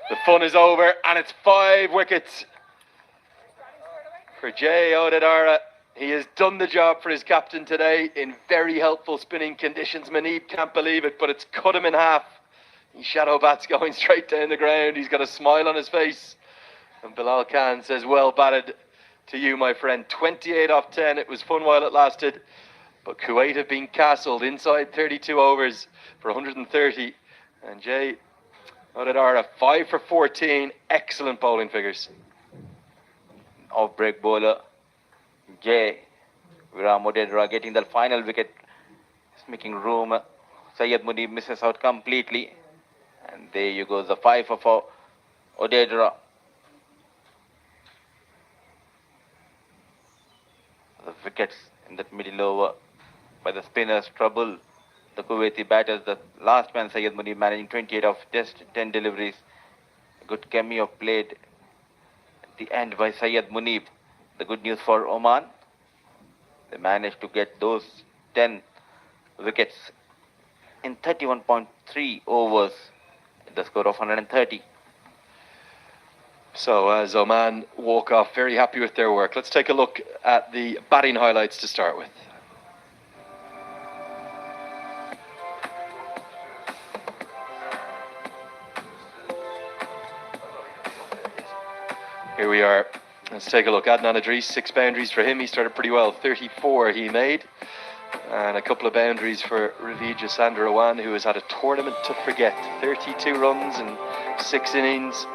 The fun is over and it's 5 wickets for Jay Odedara. He has done the job for his captain today in very helpful spinning conditions. Manib can't believe it, but it's cut him in half. His shadow bat's going straight down the ground. He's got a smile on his face. And Bilal Khan says, well batted to you, my friend. 28 off 10. It was fun while it lasted. But Kuwait have been castled inside 32 overs for 130. And Jay Odedara, 5 for 14. Excellent bowling figures. Off-break bowler. Jay Viram Odedra getting the final wicket. He's making room. Syed Munib misses out completely. And there you go, the 5 for 4. Odedra. The wickets in that middle over by the spinners trouble the Kuwaiti batters. The last man, Syed Munib, managing 28 of just 10 deliveries. A good cameo played at the end by Syed Munib. The good news for Oman, they managed to get those 10 wickets in 31.3 overs at the score of 130. So as Oman walk off, very happy with their work. Let's take a look at the batting highlights to start with. Here we are. Let's take a look. Adnan Idris, 6 boundaries for him. He started pretty well. 34 he made. And a couple of boundaries for Ravi Jasandarawan, who has had a tournament to forget. 32 runs in 6 innings.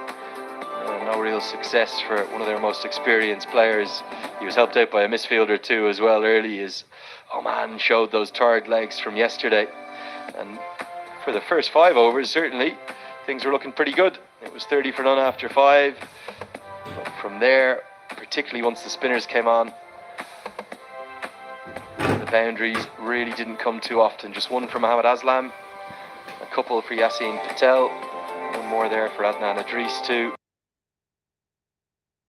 No real success for one of their most experienced players. He was helped out by a misfielder too as well early as Oman showed those tired legs from yesterday. And for the first 5 overs, certainly, things were looking pretty good. It was 30 for none after 5. But from there, particularly once the spinners came on, the boundaries really didn't come too often. Just 1 for Mohammad Aslam, a couple for Yassine Patel, 1 more there for Adnan Idris too.